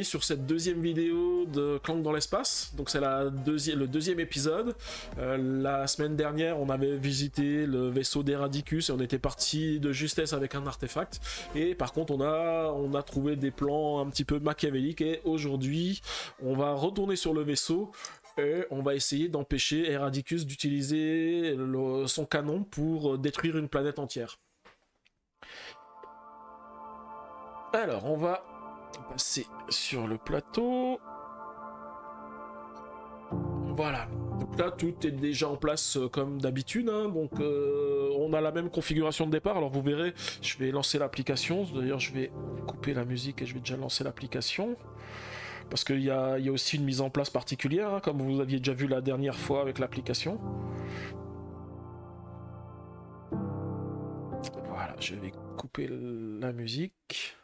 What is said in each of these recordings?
sur cette deuxième vidéo de Clank dans l'espace. Donc c'est le deuxième épisode. La semaine dernière, on avait visité le vaisseau d'Eradicus et on était parti de justesse avec un artefact. Et par contre, on a trouvé des plans un petit peu machiavéliques. Et aujourd'hui, on va retourner sur le vaisseau et on va essayer d'empêcher Eradicus d'utiliser son canon pour détruire une planète entière. Alors, on va passer sur le plateau. Voilà. Donc là, tout est déjà en place comme d'habitude. Hein. Donc, on a la même configuration de départ. Alors, vous verrez, je vais lancer l'application. D'ailleurs, je vais couper la musique et je vais déjà lancer l'application. Parce qu'il y a aussi une mise en place particulière, hein, comme vous aviez déjà vu la dernière fois avec l'application. Voilà, je vais couper la musique.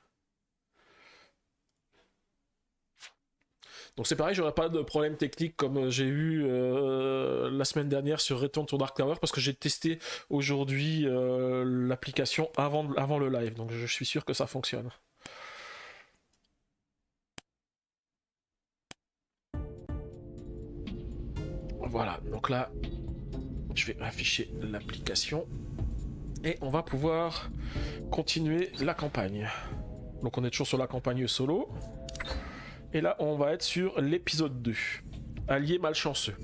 Donc c'est pareil, j'aurai pas de problème technique comme j'ai eu la semaine dernière sur Return to Dark Tower parce que j'ai testé aujourd'hui l'application avant le live, donc je suis sûr que ça fonctionne. Voilà, donc là, je vais afficher l'application et on va pouvoir continuer la campagne. Donc on est toujours sur la campagne solo. Et là, on va être sur l'épisode 2. Allié malchanceux.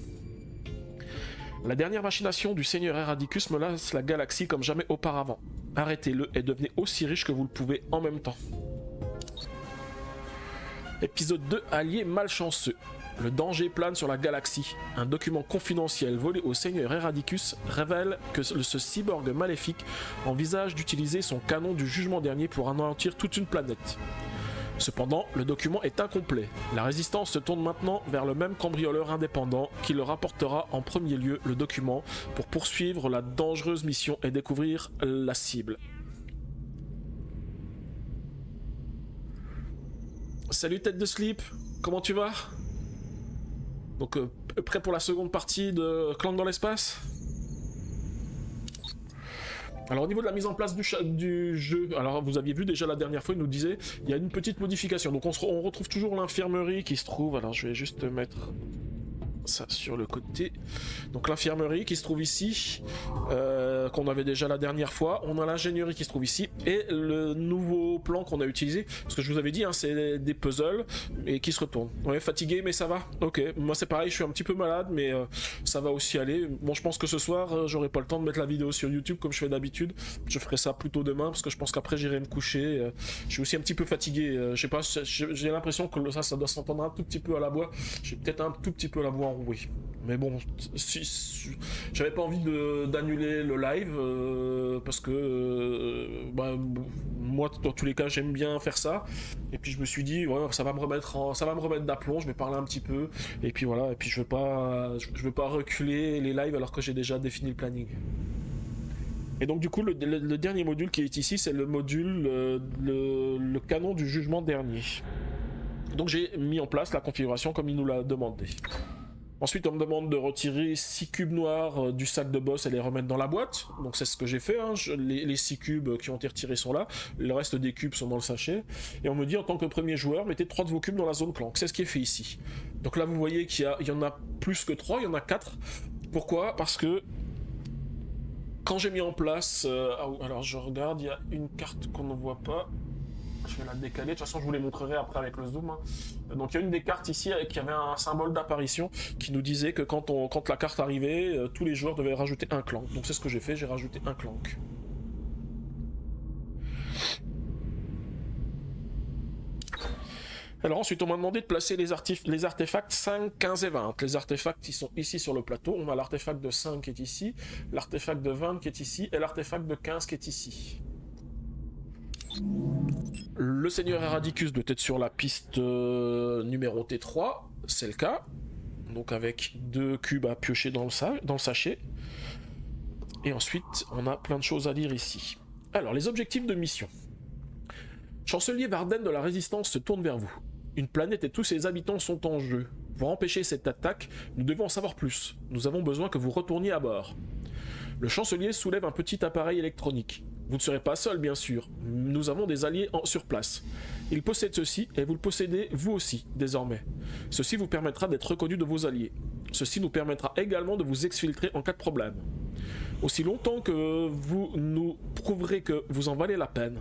La dernière machination du Seigneur Eradicus menace la galaxie comme jamais auparavant. Arrêtez-le et devenez aussi riche que vous le pouvez en même temps. Épisode 2, Allié malchanceux. Le danger plane sur la galaxie. Un document confidentiel volé au Seigneur Eradicus révèle que ce cyborg maléfique envisage d'utiliser son canon du jugement dernier pour anéantir toute une planète. Cependant, le document est incomplet. La résistance se tourne maintenant vers le même cambrioleur indépendant qui leur apportera en premier lieu le document pour poursuivre la dangereuse mission et découvrir la cible. Salut tête de slip, comment tu vas? Donc prêt pour la seconde partie de Clank dans l'espace? Alors au niveau de la mise en place du jeu, alors vous aviez vu déjà la dernière fois, il nous disait, il y a une petite modification. Donc on retrouve toujours l'infirmerie qui se trouve, alors je vais juste mettre ça sur le côté. Donc l'infirmerie qui se trouve ici, qu'on avait déjà la dernière fois. On a l'ingénierie qui se trouve ici et le nouveau plan qu'on a utilisé. Parce que je vous avais dit, hein, c'est des puzzles et qui se retournent. Ouais, fatigué mais ça va. Ok, moi c'est pareil, je suis un petit peu malade mais ça va aussi aller. Bon, je pense que ce soir j'aurai pas le temps de mettre la vidéo sur YouTube comme je fais d'habitude. Je ferai ça plutôt demain parce que je pense qu'après j'irai me coucher. Je suis aussi un petit peu fatigué. Je sais pas, j'ai l'impression que ça doit s'entendre un tout petit peu à la voix. J'ai peut-être un tout petit peu la voix en oui. Mais bon, j'avais pas envie d'annuler le live parce que moi dans tous les cas j'aime bien faire ça et puis je me suis dit ouais, ça va me remettre d'aplomb, je vais parler un petit peu et puis voilà, et puis je veux pas reculer les lives alors que j'ai déjà défini le planning. Et donc du coup le dernier module qui est ici, c'est le module le canon du jugement dernier. Donc j'ai mis en place la configuration comme il nous l'a demandé. Ensuite, on me demande de retirer 6 cubes noirs du sac de boss et les remettre dans la boîte. Donc c'est ce que j'ai fait, hein. Les 6 cubes qui ont été retirés sont là. Le reste des cubes sont dans le sachet. Et on me dit, en tant que premier joueur, mettez 3 de vos cubes dans la zone Clank. C'est ce qui est fait ici. Donc là, vous voyez qu'il y en a plus que 3, il y en a 4. Pourquoi? Parce que quand j'ai mis en place... alors je regarde, il y a une carte qu'on ne voit pas. Je vais la décaler, de toute façon je vous les montrerai après avec le zoom. Donc il y a une des cartes ici qui avait un symbole d'apparition qui nous disait que quand la carte arrivait, tous les joueurs devaient rajouter un clank. Donc c'est ce que j'ai fait, j'ai rajouté un clank. Alors ensuite on m'a demandé de placer les artefacts 5, 15 et 20. Les artefacts ils sont ici sur le plateau. On a l'artefact de 5 qui est ici, l'artefact de 20 qui est ici et l'artefact de 15 qui est ici. Le Seigneur Eradicus doit être sur la piste numéro T3, c'est le cas. Donc avec 2 cubes à piocher dans le sachet. Et ensuite, on a plein de choses à lire ici. Alors, les objectifs de mission. Chancelier Varden de la Résistance se tourne vers vous. Une planète et tous ses habitants sont en jeu. Pour empêcher cette attaque, nous devons en savoir plus. Nous avons besoin que vous retourniez à bord. Le chancelier soulève un petit appareil électronique. Vous ne serez pas seul, bien sûr. Nous avons des alliés sur place. Il possède ceci et vous le possédez vous aussi, désormais. Ceci vous permettra d'être reconnu de vos alliés. Ceci nous permettra également de vous exfiltrer en cas de problème. Aussi longtemps que vous nous prouverez que vous en valez la peine.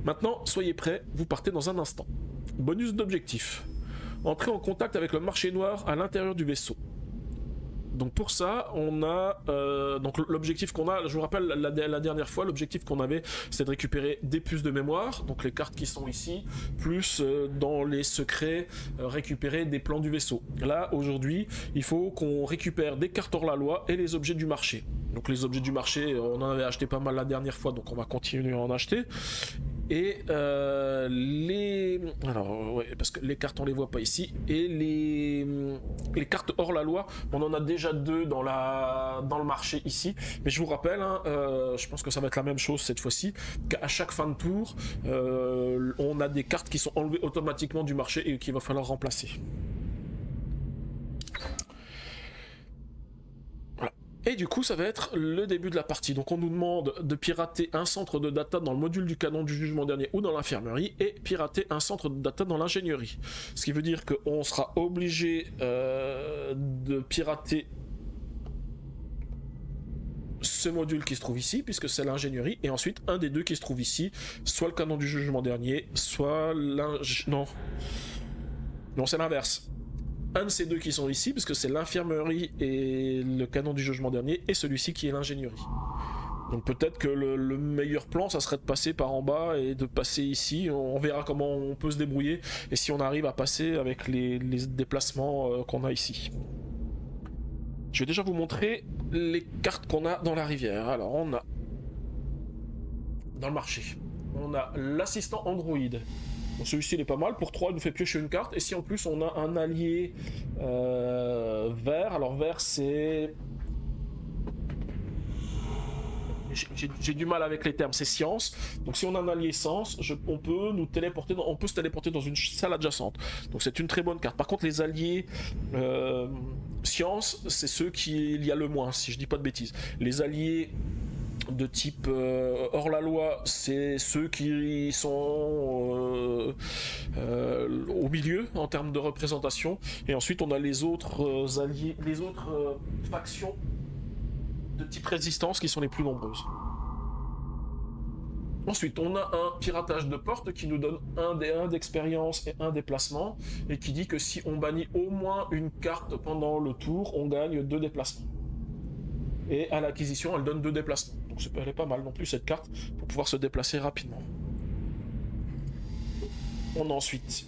Maintenant, soyez prêts, vous partez dans un instant. Bonus d'objectif. Entrez en contact avec le marché noir à l'intérieur du vaisseau. Donc pour ça, on a donc l'objectif qu'on a, je vous rappelle la dernière fois, l'objectif qu'on avait, c'est de récupérer des puces de mémoire, donc les cartes qui sont ici, plus dans les secrets, récupérer des plans du vaisseau. Là, aujourd'hui, il faut qu'on récupère des cartes hors la loi et les objets du marché. Donc les objets du marché, on en avait acheté pas mal la dernière fois, donc on va continuer à en acheter. Et alors ouais, parce que les cartes on les voit pas ici, et les cartes hors la loi, on en a déjà 2 dans le marché ici, mais je vous rappelle, hein, je pense que ça va être la même chose cette fois-ci, qu'à chaque fin de tour, on a des cartes qui sont enlevées automatiquement du marché et qu'il va falloir remplacer. Et du coup, ça va être le début de la partie. Donc on nous demande de pirater un centre de data dans le module du canon du jugement dernier ou dans l'infirmerie, et pirater un centre de data dans l'ingénierie. Ce qui veut dire qu'on sera obligé de pirater ce module qui se trouve ici, puisque c'est l'ingénierie, et ensuite un des deux qui se trouve ici, soit le canon du jugement dernier, soit Non, c'est l'inverse. Un de ces deux qui sont ici, parce que c'est l'infirmerie et le canon du jugement dernier, et celui-ci qui est l'ingénierie. Donc peut-être que le meilleur plan, ça serait de passer par en bas et de passer ici. On verra comment on peut se débrouiller, et si on arrive à passer avec les déplacements qu'on a ici. Je vais déjà vous montrer les cartes qu'on a dans la rivière. Alors on a, dans le marché, on a l'assistant Android. Bon, celui-ci il est pas mal, pour 3 il nous fait piocher une carte, et si en plus on a un allié vert, alors vert c'est... J'ai du mal avec les termes, c'est science. Donc si on a un allié science, on peut se téléporter dans une salle adjacente. Donc c'est une très bonne carte. Par contre les alliés science, c'est ceux qui il y a le moins, si je dis pas de bêtises. Les alliés de type hors la loi, c'est ceux qui sont au milieu en termes de représentation, et ensuite on a les autres alliés, les autres factions de type résistance qui sont les plus nombreuses. Ensuite, on a un piratage de porte qui nous donne un d'expérience et un déplacement, et qui dit que si on bannit au moins une carte pendant le tour, on gagne 2 déplacements. Et à l'acquisition, elle donne 2 déplacements. Donc elle est pas mal non plus cette carte pour pouvoir se déplacer rapidement. On a ensuite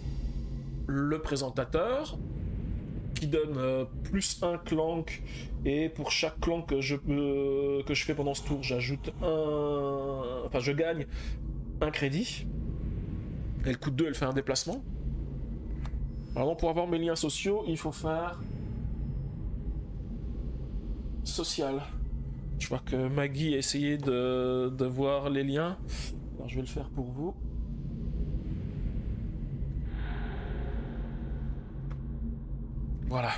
le présentateur qui donne plus 1 clank, et pour chaque clank que je fais pendant ce tour, j'ajoute je gagne 1 crédit. Elle coûte 2, elle fait un déplacement. Alors pour avoir mes liens sociaux, il faut faire social. Je vois que Maggie a essayé de voir les liens. Alors je vais le faire pour vous. Voilà.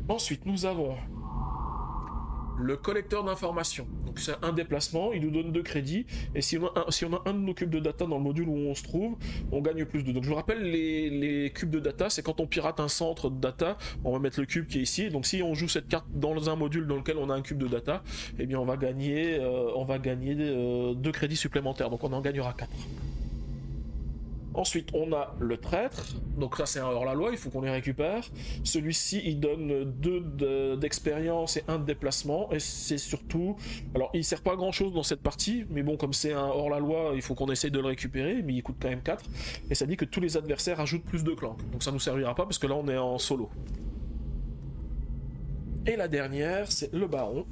Ensuite, nous avons le collecteur d'informations. Donc c'est un déplacement, il nous donne 2 crédits, et si on a un de nos cubes de data dans le module où on se trouve, on gagne plus de. Donc je vous rappelle, les cubes de data, c'est quand on pirate un centre de data, on va mettre le cube qui est ici. Donc si on joue cette carte dans un module dans lequel on a un cube de data, eh bien on va gagner 2 crédits supplémentaires, donc on en gagnera 4. Ensuite, on a le traître, donc ça c'est un hors-la-loi, il faut qu'on les récupère. Celui-ci, il donne 2 d'expérience et 1 de déplacement, et c'est surtout... Alors, il sert pas à grand-chose dans cette partie, mais bon, comme c'est un hors-la-loi, il faut qu'on essaye de le récupérer, mais il coûte quand même 4, et ça dit que tous les adversaires ajoutent plus de clans, donc ça nous servira pas, parce que là on est en solo. Et la dernière, c'est le baron.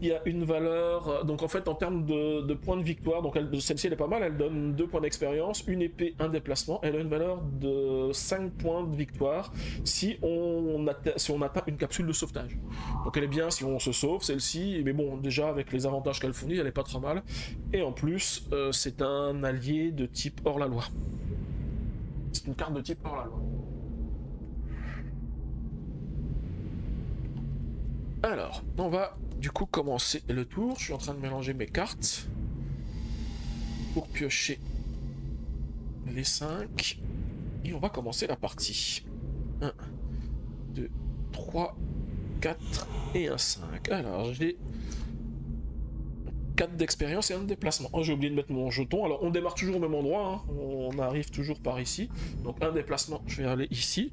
Il y a une valeur, donc en fait en termes de points de victoire, donc celle-ci elle est pas mal, elle donne 2 points d'expérience, une épée, un déplacement, elle a une valeur de 5 points de victoire si on atteint une capsule de sauvetage. Donc elle est bien si on se sauve, celle-ci, mais bon déjà avec les avantages qu'elle fournit, elle est pas trop mal, et en plus c'est un allié de type hors-la-loi. C'est une carte de type hors-la-loi. Alors, on va du coup commencer le tour. Je suis en train de mélanger mes cartes. pour piocher les 5. Et on va commencer la partie. 1, 2, 3, 4 et un 5. Alors j'ai 4 d'expérience et un de déplacement. Oh, j'ai oublié de mettre mon jeton. Alors on démarre toujours au même endroit, hein. On arrive toujours par ici. Donc un déplacement, je vais aller ici.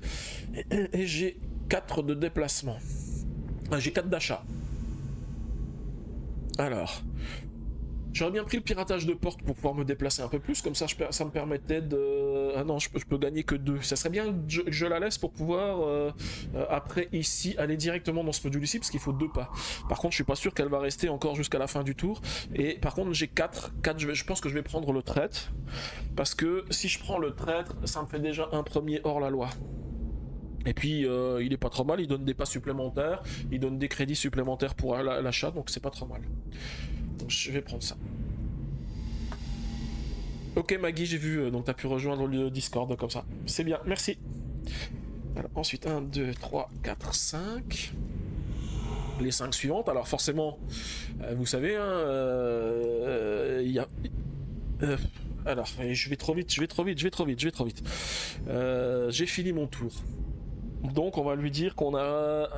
Et j'ai 4 de déplacement. Ah, j'ai 4 d'achat. Alors, j'aurais bien pris le piratage de porte pour pouvoir me déplacer un peu plus, comme ça ça me permettait de... Ah non, je peux gagner que 2. Ça serait bien que je la laisse pour pouvoir, après ici, aller directement dans ce module ici, parce qu'il faut 2 pas. Par contre, je suis pas sûr qu'elle va rester encore jusqu'à la fin du tour. Et par contre, j'ai 4. Je pense que je vais prendre le traître, parce que si je prends le traître, ça me fait déjà un premier hors la loi. Et puis il est pas trop mal, il donne des pas supplémentaires, il donne des crédits supplémentaires pour l'achat, donc c'est pas trop mal. Donc je vais prendre ça. Ok Maggie, j'ai vu, donc t'as pu rejoindre le Discord comme ça. C'est bien, merci. Alors, ensuite 1, 2, 3, 4, 5. Les 5 suivantes, alors forcément, vous savez, hein, il y a... alors, je vais trop vite. J'ai fini mon tour. Donc on va lui dire qu'on a...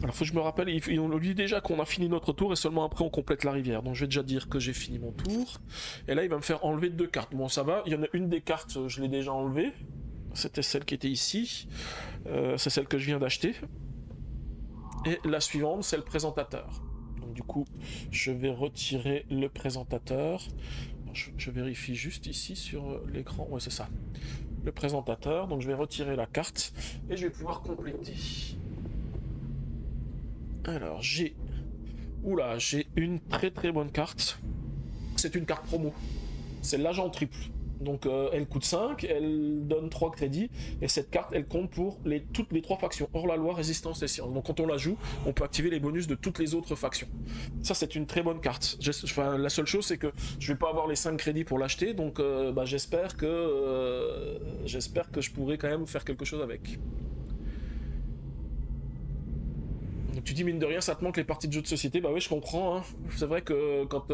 Alors faut que je me rappelle, on lui dit déjà qu'on a fini notre tour et seulement après on complète la rivière. Donc je vais déjà dire que j'ai fini mon tour. Et là il va me faire enlever 2 cartes. Bon ça va, il y en a une des cartes, je l'ai déjà enlevée. C'était celle qui était ici. C'est celle que je viens d'acheter. Et la suivante c'est le présentateur. Donc du coup je vais retirer le présentateur. Je vérifie juste ici sur l'écran. Ouais c'est ça. Le présentateur, donc je vais retirer la carte et je vais pouvoir compléter. Alors j'ai... Oula, j'ai une très très bonne carte. C'est une carte promo. C'est l'agent triple. Donc elle coûte 5, elle donne 3 crédits, et cette carte elle compte pour toutes les 3 factions, hors la loi, résistance et science. Donc quand on la joue, on peut activer les bonus de toutes les autres factions. Ça c'est une très bonne carte. Enfin, la seule chose c'est que je vais pas avoir les 5 crédits pour l'acheter, donc j'espère que je pourrai quand même faire quelque chose avec. Donc tu dis mine de rien ça te manque les parties de jeux de société, bah oui je comprends, hein. C'est vrai que quand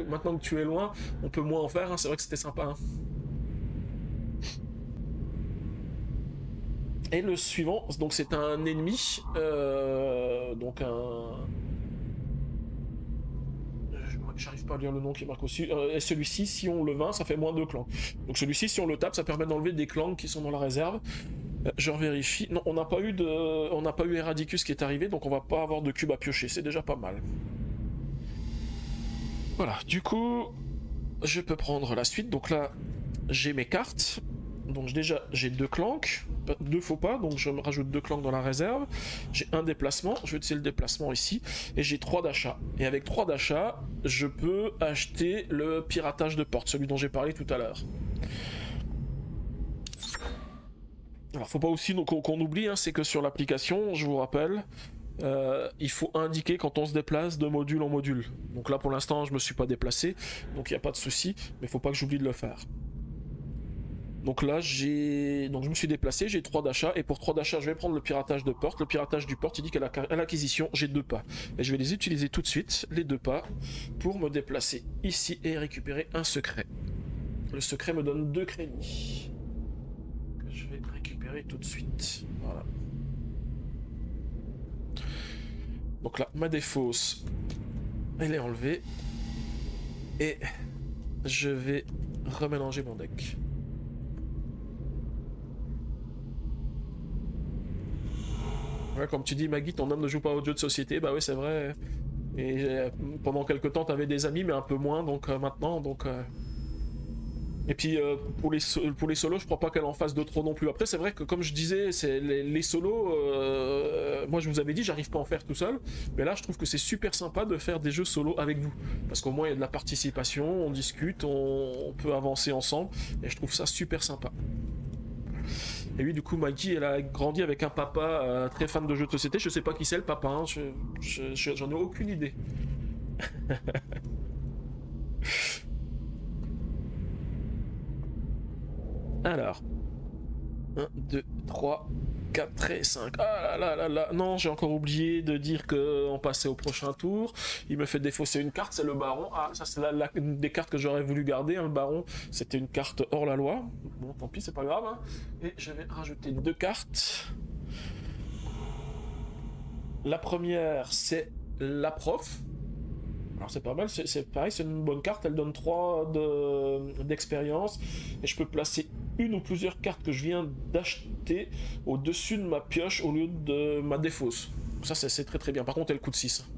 maintenant que tu es loin, on peut moins en faire, hein. C'est vrai que c'était sympa, hein. Et le suivant, donc c'est un ennemi, donc un... J'arrive pas à lire le nom qui est marqué aussi. Et celui-ci, si on le vainc, ça fait moins 2 clans. Donc celui-ci, si on le tape, ça permet d'enlever des clans qui sont dans la réserve. Je vérifie. Non, on n'a pas eu Eradicus qui est arrivé, donc on va pas avoir de cube à piocher. C'est déjà pas mal. Voilà. Du coup, je peux prendre la suite. Donc là, j'ai mes cartes. Donc déjà, j'ai 2 clanks, 2 faux pas, donc je me rajoute 2 clanks dans la réserve. J'ai un déplacement, je vais utiliser le déplacement ici, et j'ai 3 d'achat. Et avec 3 d'achat, je peux acheter le piratage de porte, celui dont j'ai parlé tout à l'heure. Alors faut pas aussi qu'on oublie, hein, c'est que sur l'application, je vous rappelle, il faut indiquer quand on se déplace de module en module. Donc là pour l'instant je me suis pas déplacé, donc il n'y a pas de souci, mais faut pas que j'oublie de le faire. Donc là je me suis déplacé, j'ai 3 d'achat, et pour 3 d'achat je vais prendre le piratage de porte. Le piratage du porte il dit qu'à l'acquisition j'ai 2 pas. Et je vais les utiliser tout de suite, les 2 pas, pour me déplacer ici et récupérer un secret. Le secret me donne 2 crédits. Que je vais récupérer tout de suite. Voilà. Donc là, ma défausse, elle est enlevée. Et je vais remélanger mon deck. Ouais, comme tu dis, Maggie, ton homme ne joue pas aux jeux de société. Bah oui, c'est vrai. Et pendant quelques temps, t'avais des amis, mais un peu moins, donc maintenant, donc... Et puis pour les solos, je crois pas qu'elle en fasse de trop non plus. Après, c'est vrai que comme je disais, c'est les solos, moi je vous avais dit, j'arrive pas à en faire tout seul. Mais là, je trouve que c'est super sympa de faire des jeux solo avec vous. Parce qu'au moins, il y a de la participation, on discute, on peut avancer ensemble. Et je trouve ça super sympa. Et oui, du coup, Maggie, elle a grandi avec un papa très fan de jeux de société. Je sais pas qui c'est le papa, hein. J'en ai aucune idée. Alors, 1, 2, 3, 4 et 5. Ah là là là là. Non, j'ai encore oublié de dire qu'on passait au prochain tour. Il me fait défausser une carte, c'est le baron. Ah, ça c'est une des cartes que j'aurais voulu garder. Hein, le baron, c'était une carte hors la loi. Bon, tant pis, c'est pas grave. Hein. Et je vais rajouter 2 cartes. La première, c'est la prof. Alors c'est pas mal, c'est pareil, c'est une bonne carte, elle donne 3 d'expérience, et je peux placer une ou plusieurs cartes que je viens d'acheter au-dessus de ma pioche au lieu de ma défausse. Ça c'est très très bien, par contre elle coûte 6.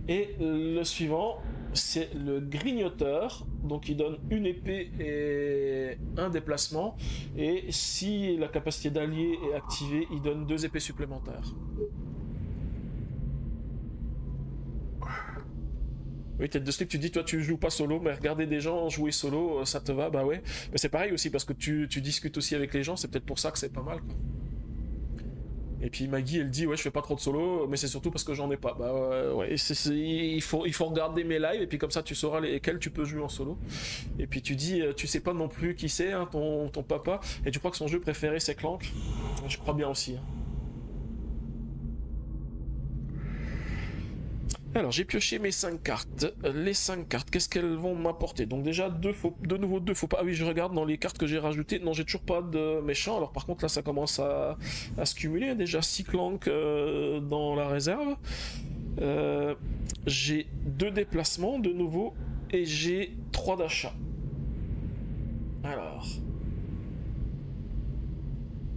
Et le suivant, c'est le grignoteur, donc il donne une épée et un déplacement, et si la capacité d'allié est activée, il donne 2 épées supplémentaires. Oui, tête de slip, tu dis, toi, tu joues pas solo, mais regarder des gens jouer solo, ça te va, bah ouais. Mais c'est pareil aussi, parce que tu discutes aussi avec les gens, c'est peut-être pour ça que c'est pas mal, quoi. Et puis Maggie, elle dit, ouais, je fais pas trop de solo, mais c'est surtout parce que j'en ai pas. Bah ouais, il faut regarder mes lives, et puis comme ça, tu sauras lesquels tu peux jouer en solo. Et puis tu dis, tu sais pas non plus qui c'est, hein, ton papa, et tu crois que son jeu préféré, c'est Clank. Je crois bien aussi, hein. Alors, j'ai pioché mes 5 cartes. Les 5 cartes, qu'est-ce qu'elles vont m'apporter? Donc déjà, de nouveau 2 faux pas. Ah oui, je regarde dans les cartes que j'ai rajoutées. Non, j'ai toujours pas de méchant. Alors par contre, là, ça commence à se cumuler. Déjà 6 clanks dans la réserve. J'ai 2 déplacements de nouveau. Et j'ai 3 d'achats. Alors...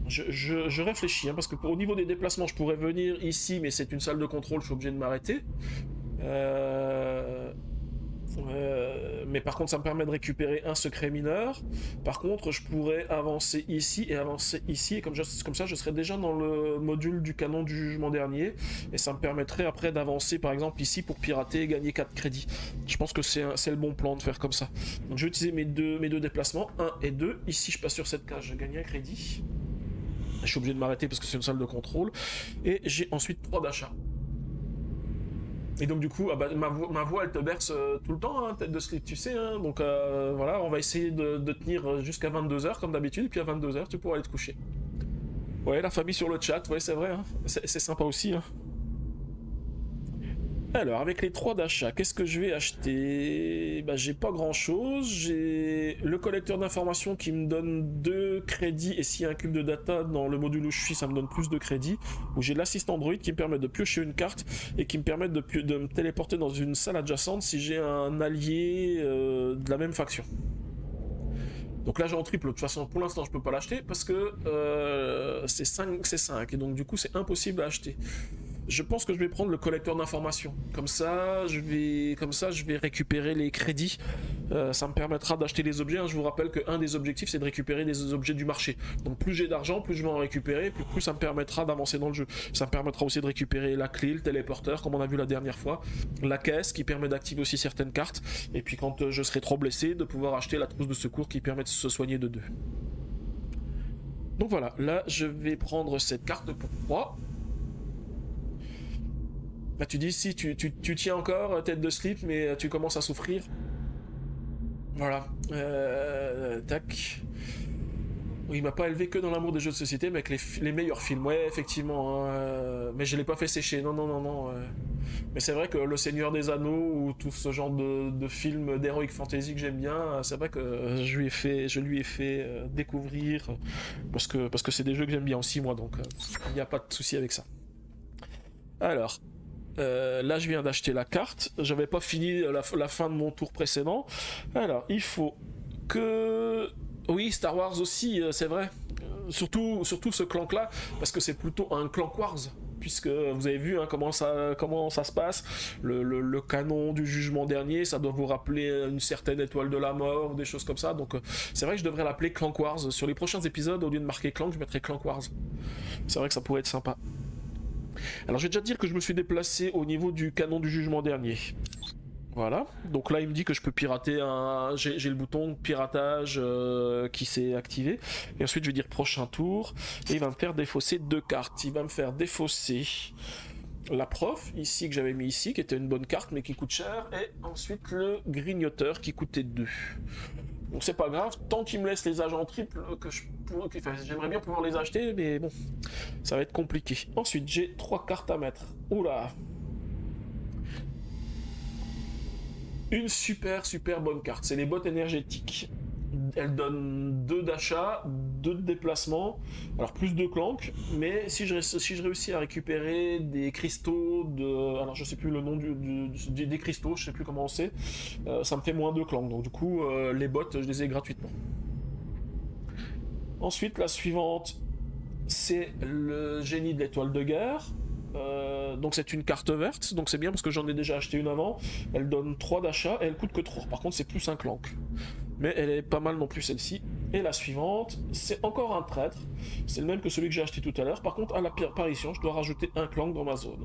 Je réfléchis, hein, parce que au niveau des déplacements, je pourrais venir ici, mais c'est une salle de contrôle, je suis obligé de m'arrêter. Mais par contre, ça me permet de récupérer un secret mineur. Par contre, je pourrais avancer ici, et comme ça, je serais déjà dans le module du canon du jugement dernier, et ça me permettrait après d'avancer, par exemple, ici pour pirater et gagner 4 crédits. Je pense que c'est le bon plan de faire comme ça. Donc je vais utiliser mes deux déplacements, 1 et 2. Ici, je passe sur cette case, je gagne un crédit. Je suis obligé de m'arrêter parce que c'est une salle de contrôle. Et j'ai ensuite 3 d'achats. Et donc du coup, ma voix elle te berce tout le temps, hein, tête de slip, tu sais. Hein, donc voilà, on va essayer de tenir jusqu'à 22h comme d'habitude. Et puis à 22h, tu pourras aller te coucher. Ouais, la famille sur le chat, ouais, c'est vrai. Hein, c'est sympa aussi. Hein. Alors, avec les 3 d'achat, qu'est-ce que je vais acheter? Bah, j'ai pas grand-chose. J'ai le collecteur d'informations qui me donne 2 crédits, et s'il y a un cube de data dans le module où je suis, ça me donne plus de crédits. Ou j'ai l'assistant droid qui me permet de piocher une carte et qui me permet de me téléporter dans une salle adjacente si j'ai un allié de la même faction. Donc là j'ai en triple, de toute façon pour l'instant je peux pas l'acheter parce que c'est 5, et donc du coup c'est impossible à acheter. Je pense que je vais prendre le collecteur d'informations. Comme ça, je vais récupérer les crédits. Ça me permettra d'acheter les objets. Hein. Je vous rappelle qu'un des objectifs, c'est de récupérer des objets du marché. Donc plus j'ai d'argent, plus je vais en récupérer, plus ça me permettra d'avancer dans le jeu. Ça me permettra aussi de récupérer la clé, le téléporteur, comme on a vu la dernière fois, la caisse qui permet d'activer aussi certaines cartes, et puis quand je serai trop blessé, de pouvoir acheter la trousse de secours qui permet de se soigner de 2. Donc voilà, là je vais prendre cette carte pour 3. Là tu dis si tu tiens encore tête de slip, mais tu commences à souffrir. Voilà. Tac. Oui, il m'a pas élevé que dans l'amour des jeux de société, mais avec les meilleurs films. Ouais, effectivement. Hein, mais je l'ai pas fait sécher. Non. Mais c'est vrai que Le Seigneur des Anneaux ou tout ce genre de films d'heroic fantasy que j'aime bien, c'est vrai que je lui ai fait découvrir parce que c'est des jeux que j'aime bien aussi moi, donc il n'y a pas de souci avec ça. Alors. Là je viens d'acheter la carte, j'avais pas fini la fin de mon tour précédent. Alors il faut que... Oui, Star Wars aussi, c'est vrai. Surtout ce clank là, parce que c'est plutôt un clank Wars. Puisque vous avez vu hein, comment ça se passe, le canon du jugement dernier, ça doit vous rappeler une certaine étoile de la mort, ou des choses comme ça. Donc c'est vrai que je devrais l'appeler Clank Wars. Sur les prochains épisodes, au lieu de marquer Clank, je mettrai Clank Wars. C'est vrai que ça pourrait être sympa. Alors je vais déjà dire que je me suis déplacé au niveau du canon du jugement dernier. Voilà, donc là il me dit que je peux pirater j'ai le bouton piratage qui s'est activé. Et ensuite je vais dire prochain tour. Et il va me faire défausser 2 cartes. Il va me faire défausser la prof, ici que j'avais mis ici, qui était une bonne carte mais qui coûte cher. Et ensuite le grignoteur qui coûtait 2. Donc c'est pas grave, tant qu'il me laisse les agents triples, enfin, j'aimerais bien pouvoir les acheter, mais bon, ça va être compliqué. Ensuite, j'ai 3 cartes à mettre. Oula. Une super bonne carte, c'est les bottes énergétiques. Elle donne 2 d'achat, 2 de déplacement, alors plus de clank, mais si je réussis à récupérer des cristaux alors je sais plus le nom des cristaux, je sais plus comment c'est, ça me fait moins de clank, donc du coup les bottes je les ai gratuitement. Ensuite la suivante, c'est le génie de l'étoile de guerre. Donc c'est une carte verte, donc c'est bien parce que j'en ai déjà acheté une avant. Elle donne 3 d'achat et elle coûte que 3. Par contre c'est plus un clank. Mais elle est pas mal non plus celle-ci. Et la suivante, c'est encore un prêtre. C'est le même que celui que j'ai acheté tout à l'heure. Par contre à la apparition, je dois rajouter un clank dans ma zone.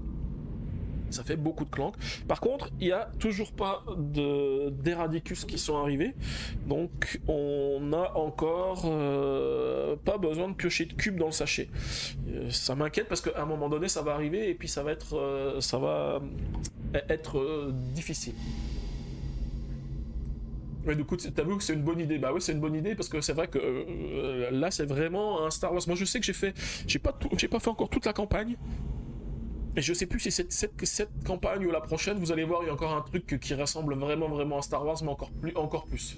Ça fait beaucoup de clank. Par contre, il n'y a toujours pas d'Eradicus qui sont arrivés. Donc, on n'a encore pas besoin de piocher de cubes dans le sachet. Ça m'inquiète parce qu'à un moment donné, ça va arriver et puis ça va être difficile. Mais du coup, t'avoues que c'est une bonne idée. Bah oui, c'est une bonne idée parce que c'est vrai que là, c'est vraiment un Star Wars. Moi, je sais que j'ai pas fait encore toute la campagne. Et je sais plus si cette campagne ou la prochaine, vous allez voir, il y a encore un truc qui ressemble vraiment à Star Wars, mais encore plus.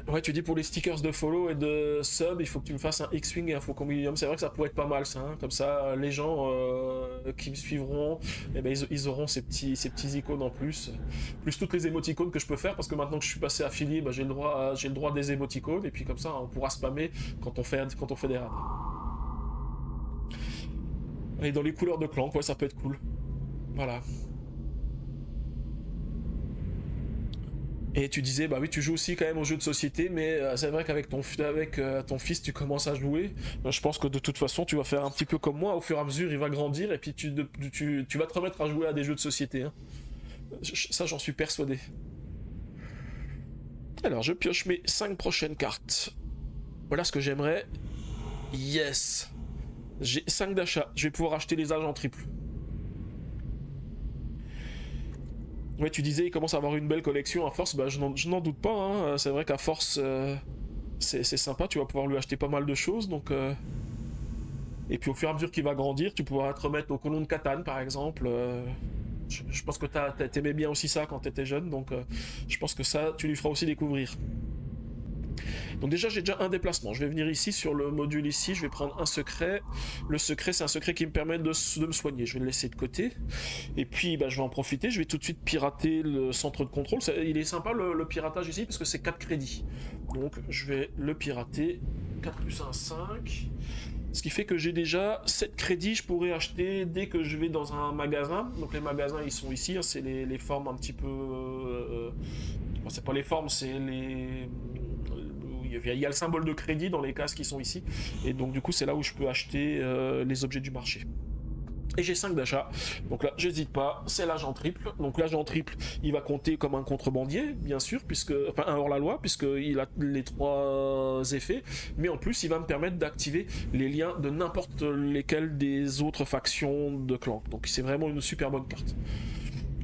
Ouais, tu dis pour les stickers de follow et de sub, il faut que tu me fasses un X-Wing et un Faucon Millennium. C'est vrai que ça pourrait être pas mal ça, hein. Comme ça, les gens qui me suivront, eh ben, ils auront ces petits icônes en plus. Plus toutes les émoticônes que je peux faire, parce que maintenant que je suis passé affilié, bah, j'ai le droit des émoticônes, et puis comme ça, on pourra spammer quand on fait des raids. Et dans les couleurs de clan, ouais, ça peut être cool. Voilà. Et tu disais, bah oui, tu joues aussi quand même aux jeux de société, mais c'est vrai qu'avec ton fils, tu commences à jouer. Je pense que de toute façon, tu vas faire un petit peu comme moi. Au fur et à mesure, il va grandir, et puis tu vas te remettre à jouer à des jeux de société, hein. Ça, j'en suis persuadé. Alors, je pioche mes 5 prochaines cartes. Voilà ce que j'aimerais. Yes! J'ai 5 d'achat. Je vais pouvoir acheter les agents triples. Ouais, tu disais, il commence à avoir une belle collection à force. Bah, je n'en doute pas, hein. C'est vrai qu'à force, c'est sympa. Tu vas pouvoir lui acheter pas mal de choses. Donc, et puis au fur et à mesure qu'il va grandir, tu pourras te remettre au colon de Catane, par exemple. Je pense que t'aimais bien aussi ça quand t'étais jeune. Donc, je pense que ça, tu lui feras aussi découvrir. Donc déjà j'ai déjà un déplacement, je vais venir ici sur le module ici, je vais prendre un secret. Le secret c'est un secret qui me permet de me soigner, je vais le laisser de côté. Et puis bah, je vais en profiter, je vais tout de suite pirater le centre de contrôle. Il est sympa le piratage ici parce que c'est 4 crédits. Donc je vais le pirater, 4 plus 1, 5. Ce qui fait que j'ai déjà 7 crédits, je pourrais acheter dès que je vais dans un magasin. Donc les magasins ils sont ici, hein, c'est les formes un petit peu... c'est pas les formes, c'est les... Il y a le symbole de crédit dans les cases qui sont ici. Et donc du coup c'est là où je peux acheter les objets du marché. Et j'ai 5 d'achat. Donc là, j'hésite pas, c'est l'agent triple. Donc l'agent triple, il va compter comme un contrebandier, bien sûr, enfin un hors-la-loi, puisqu'il a les 3 effets. Mais en plus, il va me permettre d'activer les liens de n'importe lesquels des autres factions de clan. Donc c'est vraiment une super bonne carte.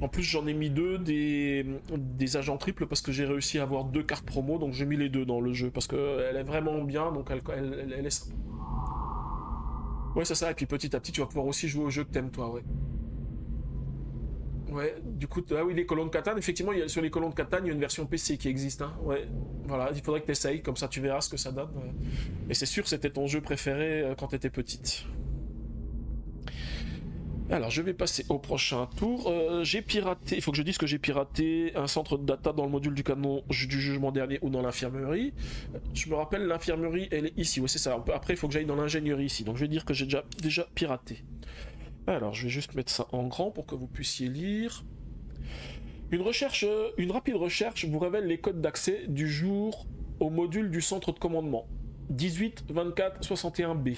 En plus, j'en ai mis 2 des agents triples parce que j'ai réussi à avoir 2 cartes promo, donc j'ai mis les 2 dans le jeu parce qu'elle est vraiment bien, donc elle est sympa. Ouais, c'est ça, et puis petit à petit, tu vas pouvoir aussi jouer au jeu que t'aimes, toi, ouais. Ouais, du coup, ah oui, les colons de Catane, effectivement, sur les colons de Catane, il y a une version PC qui existe, hein, ouais. Voilà, il faudrait que t'essayes, comme ça tu verras ce que ça donne. Et c'est sûr, c'était ton jeu préféré quand t'étais petite. Alors, je vais passer au prochain tour. J'ai piraté, il faut que je dise que j'ai piraté un centre de data dans le module du canon du jugement dernier ou dans l'infirmerie. Je me rappelle, l'infirmerie, elle est ici. Ouais, c'est ça. Après, il faut que j'aille dans l'ingénierie ici. Donc, je vais dire que j'ai déjà piraté. Alors, je vais juste mettre ça en grand pour que vous puissiez lire. Une rapide recherche vous révèle les codes d'accès du jour au module du centre de commandement. 18 24 61B.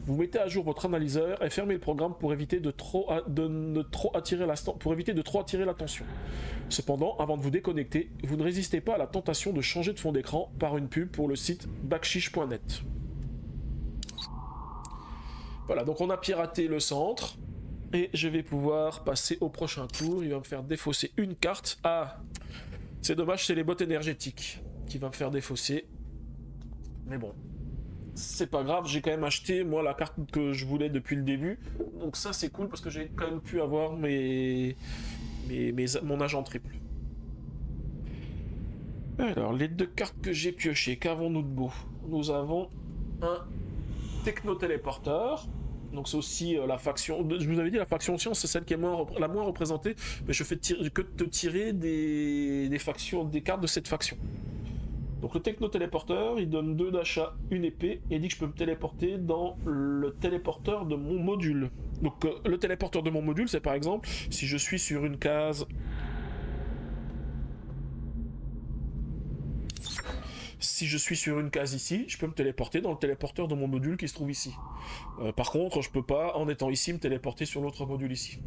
Vous mettez à jour votre analyseur et fermez le programme pour éviter de trop attirer l'attention. Cependant, avant de vous déconnecter, vous ne résistez pas à la tentation de changer de fond d'écran par une pub pour le site bakshish.net. Voilà, donc on a piraté le centre et je vais pouvoir passer au prochain tour. Il va me faire défausser une carte. Ah, C'est dommage, c'est les bottes énergétiques qui va me faire défausser. Mais bon, c'est pas grave, j'ai quand même acheté moi la carte que je voulais depuis le début. Donc ça c'est cool parce que j'ai quand même pu avoir mon agent triple. Alors, les deux cartes que j'ai piochées, qu'avons-nous de beau? Nous avons un techno-téléporteur. Donc c'est aussi la faction... Je vous avais dit, la faction science, c'est celle qui est la moins représentée. Mais je fais que te tirer des factions, des cartes de cette faction. Donc le techno-téléporteur, il donne 2 d'achat, une épée, et il dit que je peux me téléporter dans le téléporteur de mon module. Donc le téléporteur de mon module, c'est par exemple, si je suis sur une case... Si je suis sur une case ici, je peux me téléporter dans le téléporteur de mon module qui se trouve ici. Par contre, je peux pas, en étant ici, me téléporter sur l'autre module ici.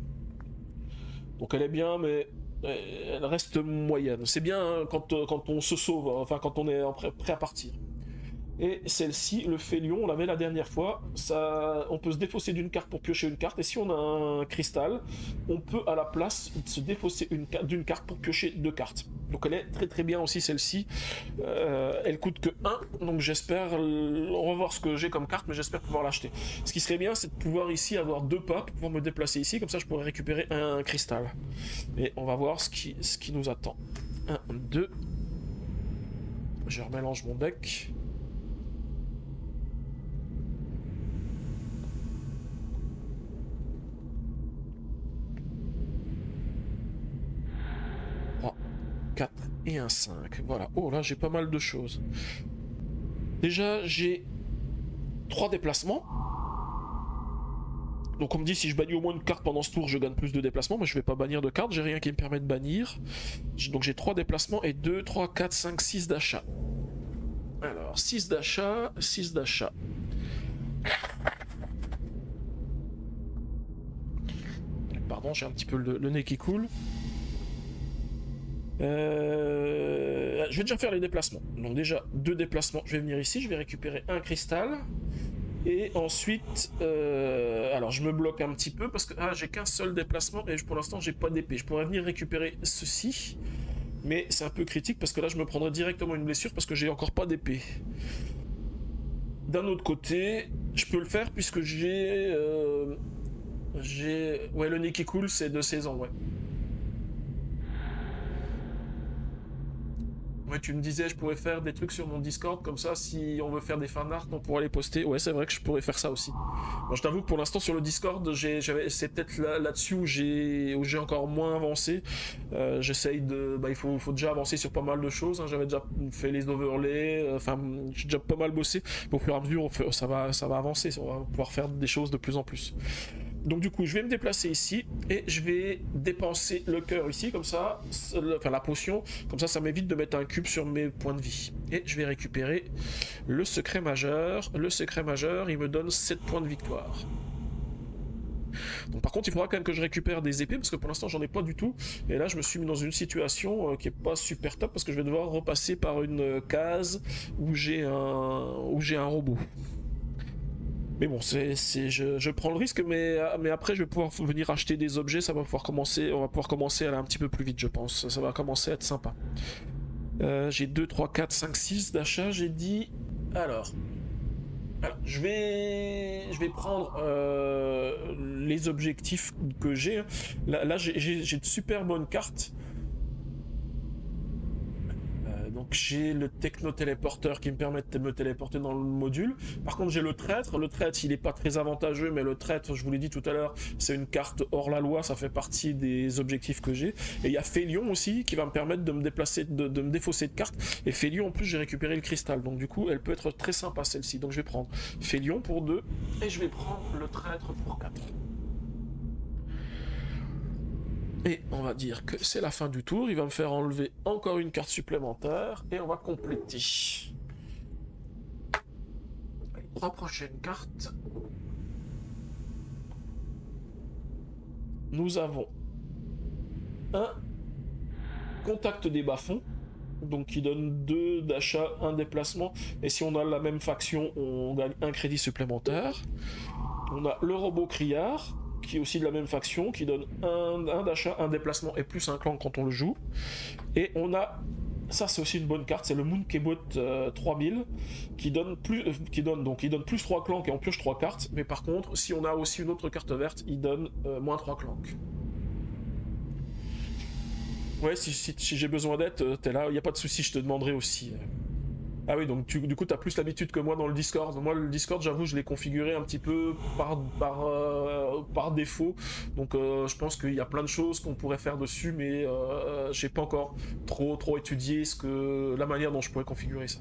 Donc elle est bien, mais elle reste moyenne. C'est bien hein, quand on se sauve, enfin quand on est prêt à partir. Et celle-ci, le Félion, on l'avait la dernière fois, on peut se défausser d'une carte pour piocher une carte, et si on a un cristal, on peut à la place se défausser d'une carte pour piocher 2 cartes. Donc elle est très très bien aussi celle-ci, elle coûte que 1, donc j'espère, on va voir ce que j'ai comme carte, mais j'espère pouvoir l'acheter. Ce qui serait bien, c'est de pouvoir ici avoir 2 pas pour pouvoir me déplacer ici, comme ça je pourrais récupérer un cristal. Et on va voir ce qui nous attend. 1, 2, je remélange mon deck. Et un 5, voilà. Oh là, j'ai pas mal de choses. Déjà, j'ai 3 déplacements. Donc on me dit si je bannis au moins une carte pendant ce tour, je gagne plus de déplacements, mais je vais pas bannir de carte, j'ai rien qui me permet de bannir. Donc j'ai 3 déplacements et 2, 3, 4, 5, 6 d'achat. Alors, 6 d'achat, 6 d'achat. Pardon, j'ai un petit peu le nez qui coule. Je vais déjà faire les déplacements. Donc déjà 2 déplacements. Je vais venir ici, je vais récupérer un cristal. Et ensuite, alors je me bloque un petit peu parce que j'ai qu'un seul déplacement et pour l'instant j'ai pas d'épée. Je pourrais venir récupérer ceci, mais c'est un peu critique parce que là je me prendrais directement une blessure parce que j'ai encore pas d'épée. D'un autre côté, je peux le faire puisque j'ai ouais, le nez qui coule, c'est de saison, ouais. Ouais, tu me disais, je pourrais faire des trucs sur mon Discord, comme ça, si on veut faire des fanarts, on pourrait les poster. Ouais, c'est vrai que je pourrais faire ça aussi. Bon, je t'avoue que pour l'instant, sur le Discord, c'est peut-être là-dessus où j'ai encore moins avancé. J'essaye de... Bah, il faut déjà avancer sur pas mal de choses. Hein. J'avais déjà fait les overlays, enfin, j'ai déjà pas mal bossé. Mais au fur et à mesure, ça va avancer. On va pouvoir faire des choses de plus en plus. Donc du coup, je vais me déplacer ici et je vais dépenser le cœur ici, comme ça, enfin la potion, comme ça m'évite de mettre un cube sur mes points de vie. Et je vais récupérer le secret majeur. Le secret majeur, il me donne 7 points de victoire. Donc par contre, il faudra quand même que je récupère des épées, parce que pour l'instant, j'en ai pas du tout. Et là, je me suis mis dans une situation qui est pas super top, parce que je vais devoir repasser par une case où j'ai un robot. Mais bon, je prends le risque, mais après je vais pouvoir venir acheter des objets, on va pouvoir commencer à aller un petit peu plus vite, je pense. Ça va commencer à être sympa. J'ai 2, 3, 4, 5, 6 d'achat, j'ai dit... Alors, je vais prendre les objectifs que j'ai. Là j'ai de super bonnes cartes. Donc j'ai le techno-téléporteur qui me permet de me téléporter dans le module. Par contre j'ai le traître. Le traître il est pas très avantageux, mais le traître, je vous l'ai dit tout à l'heure, c'est une carte hors la loi, ça fait partie des objectifs que j'ai. Et il y a Félion aussi qui va me permettre de me déplacer, de me défausser de cartes. Et Félion en plus j'ai récupéré le cristal, donc du coup elle peut être très sympa celle-ci. Donc je vais prendre Félion pour 2 et je vais prendre le traître pour 4. Et on va dire que c'est la fin du tour, il va me faire enlever encore une carte supplémentaire et on va compléter. Les 3 prochaines cartes. Nous avons un contact des bas-fonds, donc qui donne 2 d'achat, 1 déplacement, et si on a la même faction, on gagne un crédit supplémentaire. On a le robot criard, qui est aussi de la même faction, qui donne un d'achat, un déplacement et plus un clan quand on le joue. Et on a, ça c'est aussi une bonne carte, c'est le Moonkebot 3000 qui donne plus 3 clanks et on pioche 3 cartes, mais par contre si on a aussi une autre carte verte, il donne moins 3 clanks. Ouais, si j'ai besoin d'aide, t'es là, y a pas de souci, je te demanderai aussi. Ah oui, donc du coup, t'as plus l'habitude que moi dans le Discord. Moi, le Discord, j'avoue, je l'ai configuré un petit peu par défaut. Donc, je pense qu'il y a plein de choses qu'on pourrait faire dessus, mais j'ai pas encore trop étudié la manière dont je pourrais configurer ça.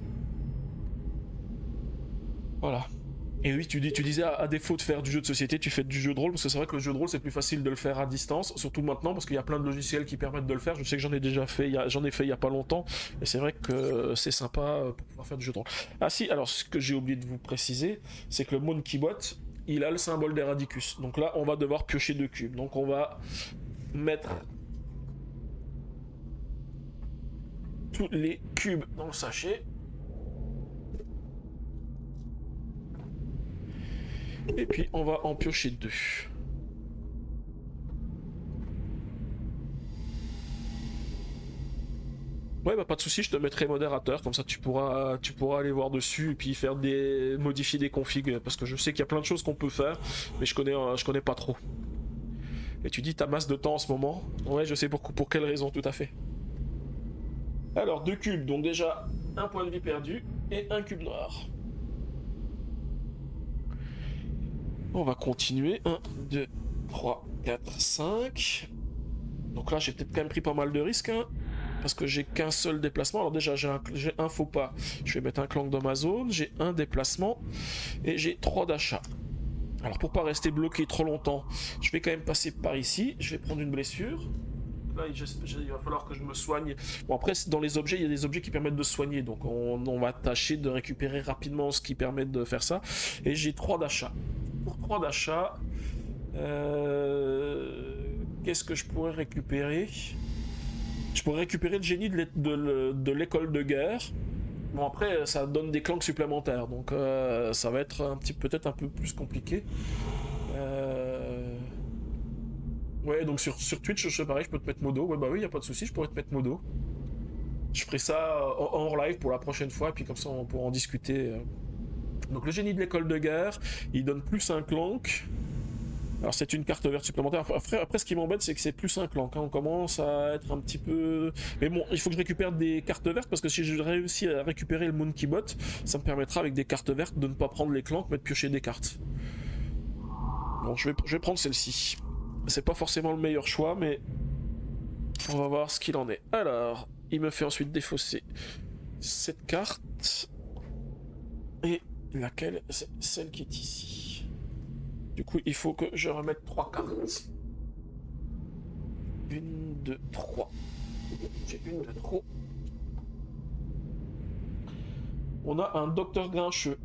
Voilà. Et oui, tu disais à défaut de faire du jeu de société, tu fais du jeu de rôle, parce que c'est vrai que le jeu de rôle c'est plus facile de le faire à distance, surtout maintenant parce qu'il y a plein de logiciels qui permettent de le faire. Je sais que j'en ai déjà fait, j'en ai fait il y a pas longtemps, et c'est vrai que c'est sympa pour pouvoir faire du jeu de rôle. Ah si, alors ce que j'ai oublié de vous préciser, c'est que le Moonkebot, il a le symbole d'Eradicus. Donc là, on va devoir piocher 2 cubes. Donc on va mettre tous les cubes dans le sachet. Et puis on va en piocher 2. Ouais, bah pas de souci, je te mettrai modérateur, comme ça tu pourras aller voir dessus et puis modifier des configs, parce que je sais qu'il y a plein de choses qu'on peut faire, mais je connais pas trop. Et tu dis t'as masse de temps en ce moment? Ouais, je sais pour quelle raison, tout à fait. Alors 2 cubes, donc déjà un point de vie perdu et un cube noir. On va continuer. 1, 2, 3, 4, 5. Donc là, j'ai peut-être quand même pris pas mal de risques, hein, parce que j'ai qu'un seul déplacement. Alors déjà, j'ai un faux pas. Je vais mettre un clank dans ma zone. J'ai un déplacement et j'ai 3 d'achats. Alors pour pas rester bloqué trop longtemps, je vais quand même passer par ici. Je vais prendre une blessure. Là, il va falloir que je me soigne. Bon, après, dans les objets, il y a des objets qui permettent de soigner. Donc on va tâcher de récupérer rapidement ce qui permet de faire ça. Et j'ai 3 d'achats. Pour 3 d'achats, qu'est-ce que je pourrais récupérer? Je pourrais récupérer le génie de l'école de guerre. Bon, après, ça donne des clanks supplémentaires, donc ça va être peut-être un peu plus compliqué. Ouais, donc sur Twitch, je sais pareil, je peux te mettre modo. Ouais, bah oui, y a pas de souci, je pourrais te mettre modo. Je ferai ça en live pour la prochaine fois, et puis comme ça, on pourra en discuter. Donc le génie de l'école de guerre, il donne plus un clank. Alors c'est une carte verte supplémentaire. Après ce qui m'embête, c'est que c'est plus un clank, hein. On commence à être un petit peu... Mais bon, il faut que je récupère des cartes vertes, parce que si je réussis à récupérer le Moonkebot, ça me permettra avec des cartes vertes de ne pas prendre les clanks, mais de piocher des cartes. Bon, je vais prendre celle-ci. C'est pas forcément le meilleur choix, mais on va voir ce qu'il en est. Alors, il me fait ensuite défausser cette carte. Et laquelle? C'est celle qui est ici. Du coup, il faut que je remette 3 cartes. 1, 2, 3. J'ai une de trop. On a un docteur grincheux.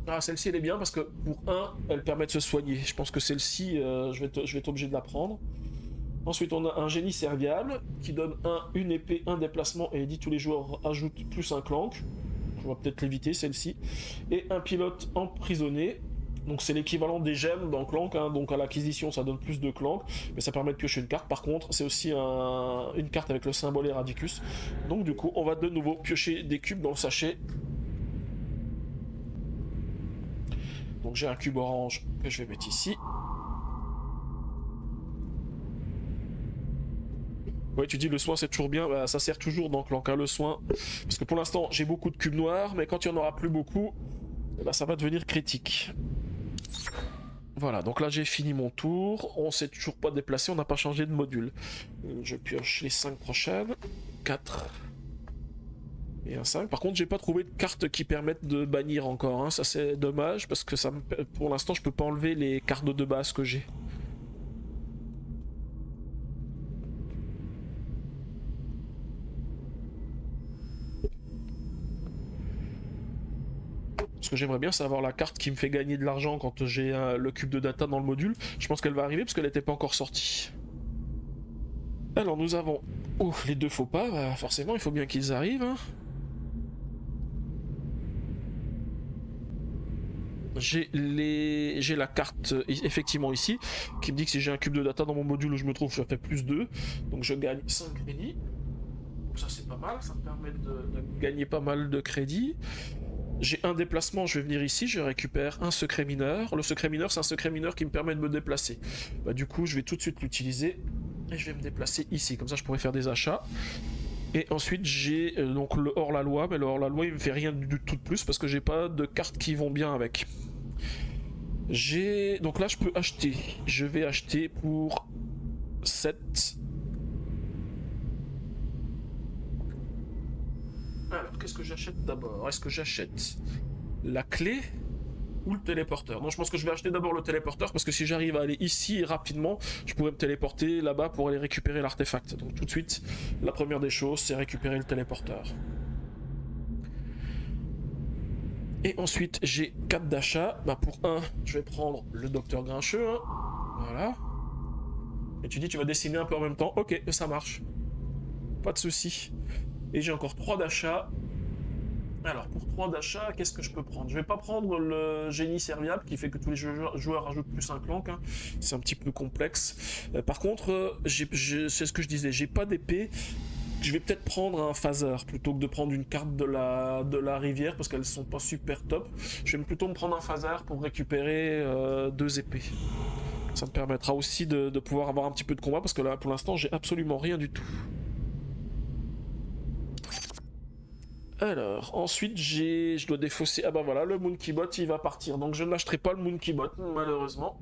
Ah, celle-ci, elle est bien parce que pour 1, elle permet de se soigner. Je pense que celle-ci, je vais être obligé de la prendre. Ensuite, on a un génie serviable qui donne une épée, un déplacement et dit tous les joueurs ajoute plus un clank. On va peut-être l'éviter, celle-ci. Et un pilote emprisonné. Donc c'est l'équivalent des gemmes dans Clank, hein. Donc à l'acquisition ça donne plus de Clank, mais ça permet de piocher une carte. Par contre c'est aussi une carte avec le symbole Eradicus. Donc du coup on va de nouveau piocher des cubes dans le sachet. Donc j'ai un cube orange que je vais mettre ici. Ouais, tu dis le soin c'est toujours bien, bah, ça sert toujours dans Clank, hein, le soin. Parce que pour l'instant j'ai beaucoup de cubes noirs, mais quand il n'y en aura plus beaucoup, bah, ça va devenir critique. Voilà, donc là j'ai fini mon tour, on s'est toujours pas déplacé, on n'a pas changé de module. Je pioche les 5 prochaines, 4 et un 5. Par contre j'ai pas trouvé de cartes qui permettent de bannir encore, hein. Ça c'est dommage parce que pour l'instant je peux pas enlever les cartes de base que j'ai. Parce que j'aimerais bien savoir la carte qui me fait gagner de l'argent quand j'ai le cube de data dans le module. Je pense qu'elle va arriver parce qu'elle n'était pas encore sortie. Alors nous avons les 2 faux pas, bah, forcément il faut bien qu'ils arrivent, hein. j'ai la carte effectivement ici qui me dit que si j'ai un cube de data dans mon module où je me trouve, je fais plus 2. Donc je gagne 5 crédits. Ça c'est pas mal, ça me permet de gagner pas mal de crédits. J'ai un déplacement, je vais venir ici, je récupère un secret mineur. Le secret mineur, c'est un secret mineur qui me permet de me déplacer. Bah, du coup, je vais tout de suite l'utiliser et je vais me déplacer ici. Comme ça, je pourrais faire des achats. Et ensuite, j'ai donc le hors-la-loi, mais le hors-la-loi, il me fait rien du tout de plus parce que j'ai pas de cartes qui vont bien avec. Donc là, je peux acheter. Je vais acheter pour 7. Alors, qu'est-ce que j'achète d'abord? Est-ce que j'achète la clé ou le téléporteur? Non, je pense que je vais acheter d'abord le téléporteur parce que si j'arrive à aller ici rapidement, je pourrais me téléporter là-bas pour aller récupérer l'artefact. Donc tout de suite, la première des choses, c'est récupérer le téléporteur. Et ensuite, j'ai 4 d'achats. Bah pour 1, je vais prendre le docteur Grincheux. Hein. Voilà. Et tu dis, tu vas dessiner un peu en même temps. Ok, ça marche. Pas de souci. Et j'ai encore 3 d'achats. Alors, pour 3 d'achats, qu'est-ce que je peux prendre? Je vais pas prendre le génie serviable qui fait que tous les joueurs rajoutent plus un clank. Hein. C'est un petit peu complexe. Par contre, c'est ce que je disais, j'ai pas d'épée. Je vais peut-être prendre un phaser plutôt que de prendre une carte de la rivière parce qu'elles sont pas super top. Je vais plutôt me prendre un phaser pour récupérer 2 épées. Ça me permettra aussi de pouvoir avoir un petit peu de combat parce que là, pour l'instant, j'ai absolument rien du tout. Alors, ensuite, je dois défausser... Ah bah voilà, le Monkey Bot, il va partir. Donc je n'achèterai pas le Monkey Bot, malheureusement.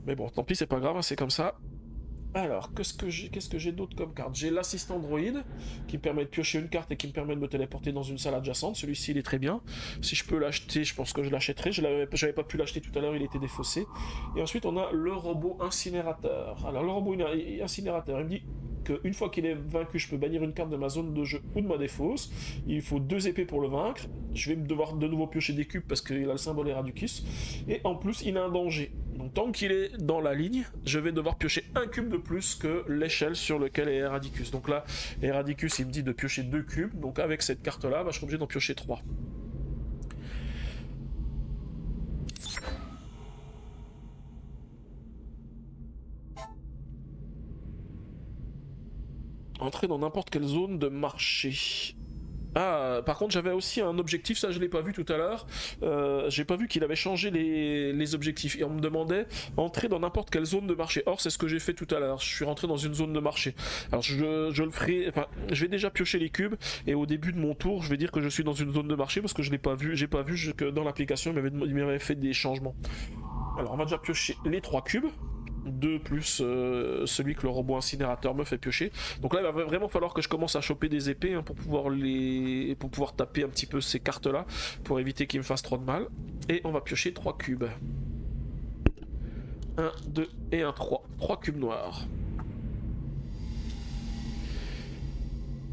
Mais bon, tant pis, c'est pas grave, hein, c'est comme ça. Alors, qu'est-ce que j'ai d'autre comme carte? J'ai l'assistant droïde, qui me permet de piocher une carte et qui me permet de me téléporter dans une salle adjacente. Celui-ci, il est très bien. Si je peux l'acheter, je pense que je l'achèterai. J'avais pas pu l'acheter tout à l'heure, il était défaussé. Et ensuite, on a le robot incinérateur. Alors, le robot incinérateur, il me dit qu'une fois qu'il est vaincu, je peux bannir une carte de ma zone de jeu ou de ma défausse. Il faut 2 épées pour le vaincre. Je vais devoir de nouveau piocher des cubes parce qu'il a le symbole Eradicus. Et en plus, il a un danger. Donc tant qu'il est dans la ligne, je vais devoir piocher un cube de plus que l'échelle sur laquelle est Eradicus. Donc là, Eradicus, il me dit de piocher 2 cubes. Donc avec cette carte-là, bah, je suis obligé d'en piocher 3. Entrer dans n'importe quelle zone de marché. Ah, par contre, j'avais aussi un objectif, ça je l'ai pas vu tout à l'heure. J'ai pas vu qu'il avait changé les objectifs. Et on me demandait entrer dans n'importe quelle zone de marché. Or, c'est ce que j'ai fait tout à l'heure. Je suis rentré dans une zone de marché. Alors, je le ferai. Enfin, je vais déjà piocher les cubes. Et au début de mon tour, je vais dire que je suis dans une zone de marché parce que je l'ai pas vu. J'ai pas vu que dans l'application, il m'avait fait des changements. Alors, on va déjà piocher les 3 cubes. 2 plus celui que le robot incinérateur me fait piocher. Donc là, il va vraiment falloir que je commence à choper des épées hein, pour pouvoir taper un petit peu ces cartes-là, pour éviter qu'ils me fassent trop de mal. Et on va piocher 3 cubes. 1, 2 et 1, 3. 3 cubes noirs.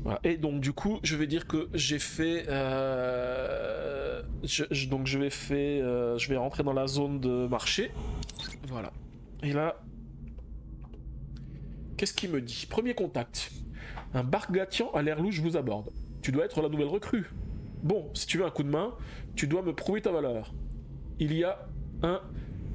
Voilà. Et donc du coup, je vais dire que j'ai fait... je vais rentrer dans la zone de marché. Voilà. Et là, qu'est-ce qu'il me dit? Premier contact. Un Bargatian à l'air louche vous aborde. Tu dois être la nouvelle recrue. Bon, si tu veux un coup de main, tu dois me prouver ta valeur. Il y a un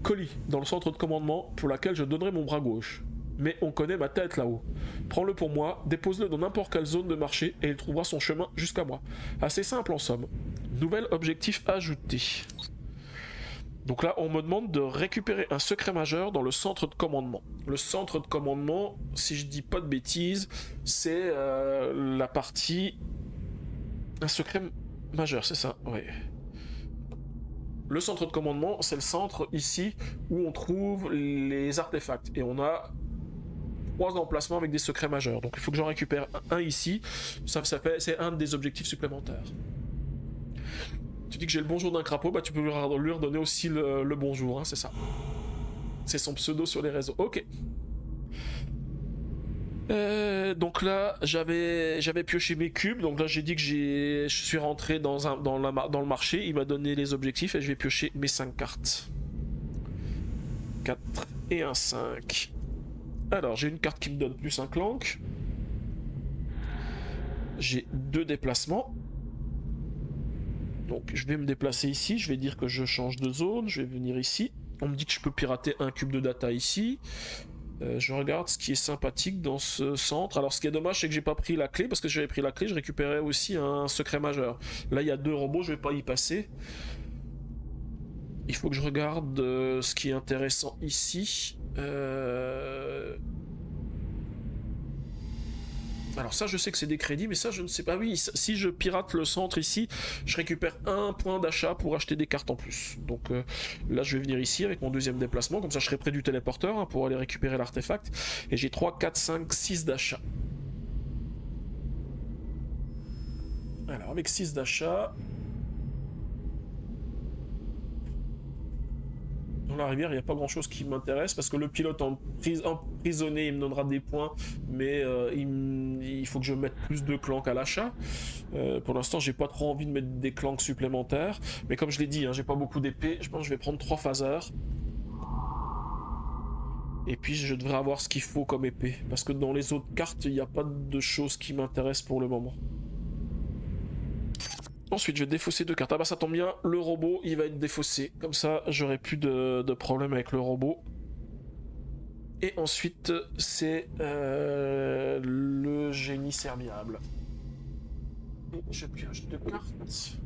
colis dans le centre de commandement pour laquelle je donnerai mon bras gauche. Mais on connaît ma tête là-haut. Prends-le pour moi, dépose-le dans n'importe quelle zone de marché et il trouvera son chemin jusqu'à moi. Assez simple en somme. Nouvel objectif ajouté. Donc là, on me demande de récupérer un secret majeur dans le centre de commandement. Le centre de commandement, si je dis pas de bêtises, c'est la partie... Un secret majeur, c'est ça, ouais. Le centre de commandement, c'est le centre ici où on trouve les artefacts. Et on a 3 emplacements avec des secrets majeurs. Donc il faut que j'en récupère un ici. C'est un des objectifs supplémentaires. Tu dis que j'ai le bonjour d'un crapaud, bah tu peux lui redonner aussi le bonjour, hein, c'est ça. C'est son pseudo sur les réseaux. Ok. Donc là, j'avais pioché mes cubes. Donc là, j'ai dit que je suis rentré dans le marché. Il m'a donné les objectifs et je vais piocher mes 5 cartes. 4 et un 5. Alors, j'ai une carte qui me donne plus un clank. J'ai 2 déplacements. Donc je vais me déplacer ici, je vais dire que je change de zone, je vais venir ici. On me dit que je peux pirater un cube de data ici. Je regarde ce qui est sympathique dans ce centre. Alors ce qui est dommage, c'est que j'ai pas pris la clé, parce que si j'avais pris la clé, je récupérais aussi un secret majeur. Là il y a 2 robots, je vais pas y passer. Il faut que je regarde ce qui est intéressant ici. Alors ça je sais que c'est des crédits, mais ça je ne sais pas. Oui, si je pirate le centre ici, je récupère un point d'achat pour acheter des cartes en plus. Donc là je vais venir ici avec mon deuxième déplacement, comme ça je serai près du téléporteur hein, pour aller récupérer l'artefact. Et j'ai 3, 4, 5, 6 d'achat. Alors avec 6 d'achat... Dans la rivière, il n'y a pas grand chose qui m'intéresse parce que le pilote emprisonné, il me donnera des points, mais il faut que je mette plus de clanks à l'achat. Pour l'instant, j'ai pas trop envie de mettre des clanks supplémentaires, mais comme je l'ai dit, hein, j'ai pas beaucoup d'épées. Je pense que je vais prendre 3 phasers. Et puis je devrais avoir ce qu'il faut comme épée, parce que dans les autres cartes, il n'y a pas de choses qui m'intéressent pour le moment. Ensuite, je vais défausser 2 cartes. Ah bah ça tombe bien, le robot, il va être défaussé. Comme ça, j'aurai plus de problème avec le robot. Et ensuite, c'est le génie serviable. Et je pioche 2 cartes.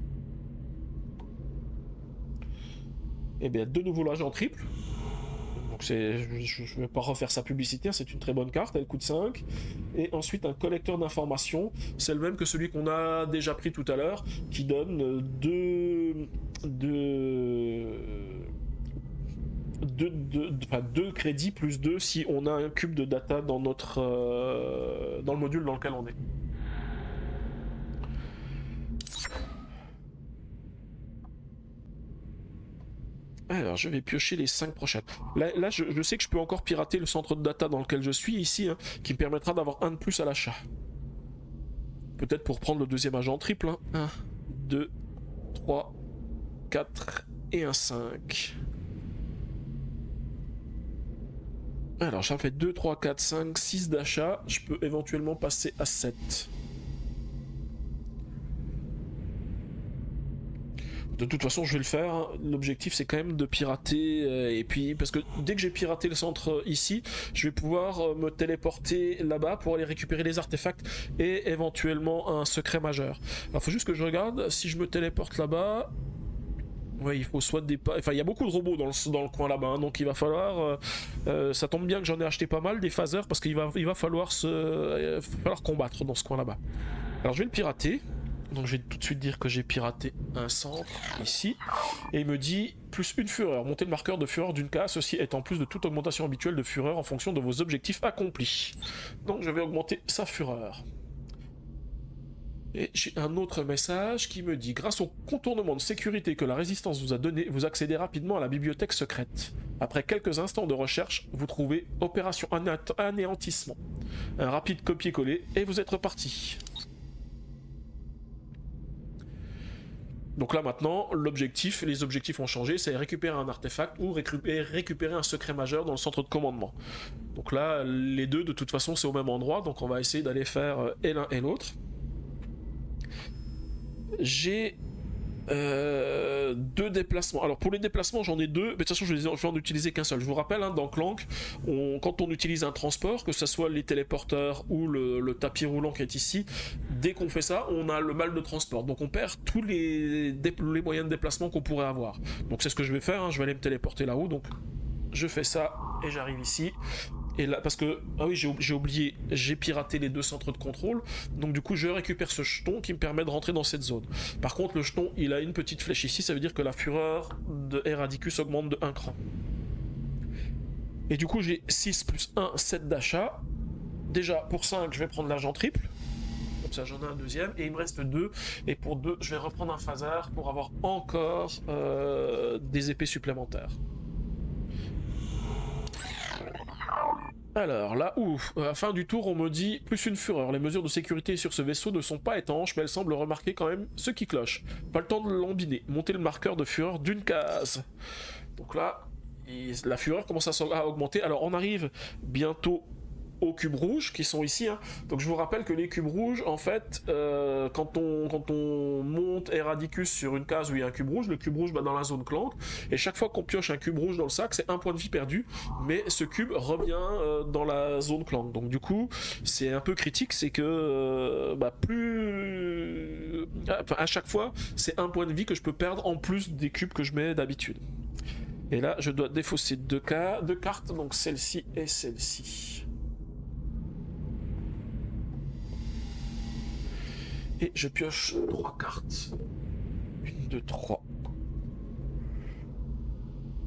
Et bien, de nouveau l'agent triple. Donc je ne vais pas refaire sa publicité, c'est une très bonne carte, elle coûte 5. Et ensuite un collecteur d'informations, c'est le même que celui qu'on a déjà pris tout à l'heure, qui donne 2 crédits plus 2 si on a un cube de data dans notre dans le module dans lequel on est. Alors, je vais piocher les 5 prochaines. Là je sais que je peux encore pirater le centre de data dans lequel je suis ici, hein, qui me permettra d'avoir 1 de plus à l'achat. Peut-être pour prendre le deuxième agent triple. Hein. 1, 2, 3, 4 et un 5. Alors, j'en fais 2, 3, 4, 5, 6 d'achat. Je peux éventuellement passer à 7. De toute façon, je vais le faire. L'objectif, c'est quand même de pirater. Et puis, parce que dès que j'ai piraté le centre ici, je vais pouvoir me téléporter là-bas pour aller récupérer les artefacts et éventuellement un secret majeur. Alors, il faut juste que je regarde. Si je me téléporte là-bas... Ouais, il faut soit des... Enfin, il y a beaucoup de robots dans le coin là-bas, hein, donc il va falloir... ça tombe bien que j'en ai acheté pas mal, des phasers, parce qu'il va falloir combattre dans ce coin là-bas. Alors, je vais le pirater. Donc je vais tout de suite dire que j'ai piraté un centre ici. Et il me dit plus 1 fureur. Montez le marqueur de fureur d'une case. Ceci est en plus de toute augmentation habituelle de fureur en fonction de vos objectifs accomplis. Donc je vais augmenter sa fureur. Et j'ai un autre message qui me dit: grâce au contournement de sécurité que la résistance vous a donné, vous accédez rapidement à la bibliothèque secrète. Après quelques instants de recherche, vous trouvez opération anéantissement. Un rapide copier-coller et vous êtes reparti. Donc là maintenant, les objectifs ont changé, c'est récupérer un artefact ou récupérer un secret majeur dans le centre de commandement. Donc là, les deux de toute façon c'est au même endroit, donc on va essayer d'aller faire et l'un et l'autre. J'ai 2 déplacements. Alors pour les déplacements j'en ai 2, mais de toute façon je vais en utiliser qu'un seul. Je vous rappelle, hein, dans Clank, quand on utilise un transport, que ce soit les téléporteurs ou le tapis roulant qui est ici, dès qu'on fait ça, on a le mal de transport. Donc on perd tous les moyens de déplacement qu'on pourrait avoir. Donc c'est ce que je vais faire, hein, je vais aller me téléporter là-haut. Donc je fais ça et j'arrive ici. Et là, parce que, ah oui, j'ai oublié, j'ai piraté les 2 centres de contrôle, donc du coup je récupère ce jeton qui me permet de rentrer dans cette zone. Par contre, le jeton, il a une petite flèche ici, ça veut dire que la fureur de Eradicus augmente de 1 cran. Et du coup, j'ai 6 plus 1, 7 d'achat. Déjà, pour 5, je vais prendre l'agent triple. Comme ça, j'en ai un deuxième. Et il me reste 2. Et pour 2, je vais reprendre un phaser pour avoir encore des épées supplémentaires. Alors là, à la fin du tour, on me dit plus 1 fureur. Les mesures de sécurité sur ce vaisseau ne sont pas étanches, mais elles semblent remarquer quand même ce qui cloche. Pas le temps de l'embiner. Montez le marqueur de fureur d'une case. Donc là, la fureur commence à augmenter. Alors on arrive bientôt aux cubes rouges qui sont ici, hein. Donc je vous rappelle que les cubes rouges, en fait, quand on monte Eradicus sur une case où il y a un cube rouge, le cube rouge va dans la zone clank, et chaque fois qu'on pioche un cube rouge dans le sac, c'est un point de vie perdu, mais ce cube revient dans la zone clank. Donc du coup, c'est un peu critique, c'est que à chaque fois, c'est un point de vie que je peux perdre en plus des cubes que je mets d'habitude. Et là, je dois défausser deux cartes, donc celle-ci et celle-ci. Et je pioche 3 cartes. 1, 2, 3.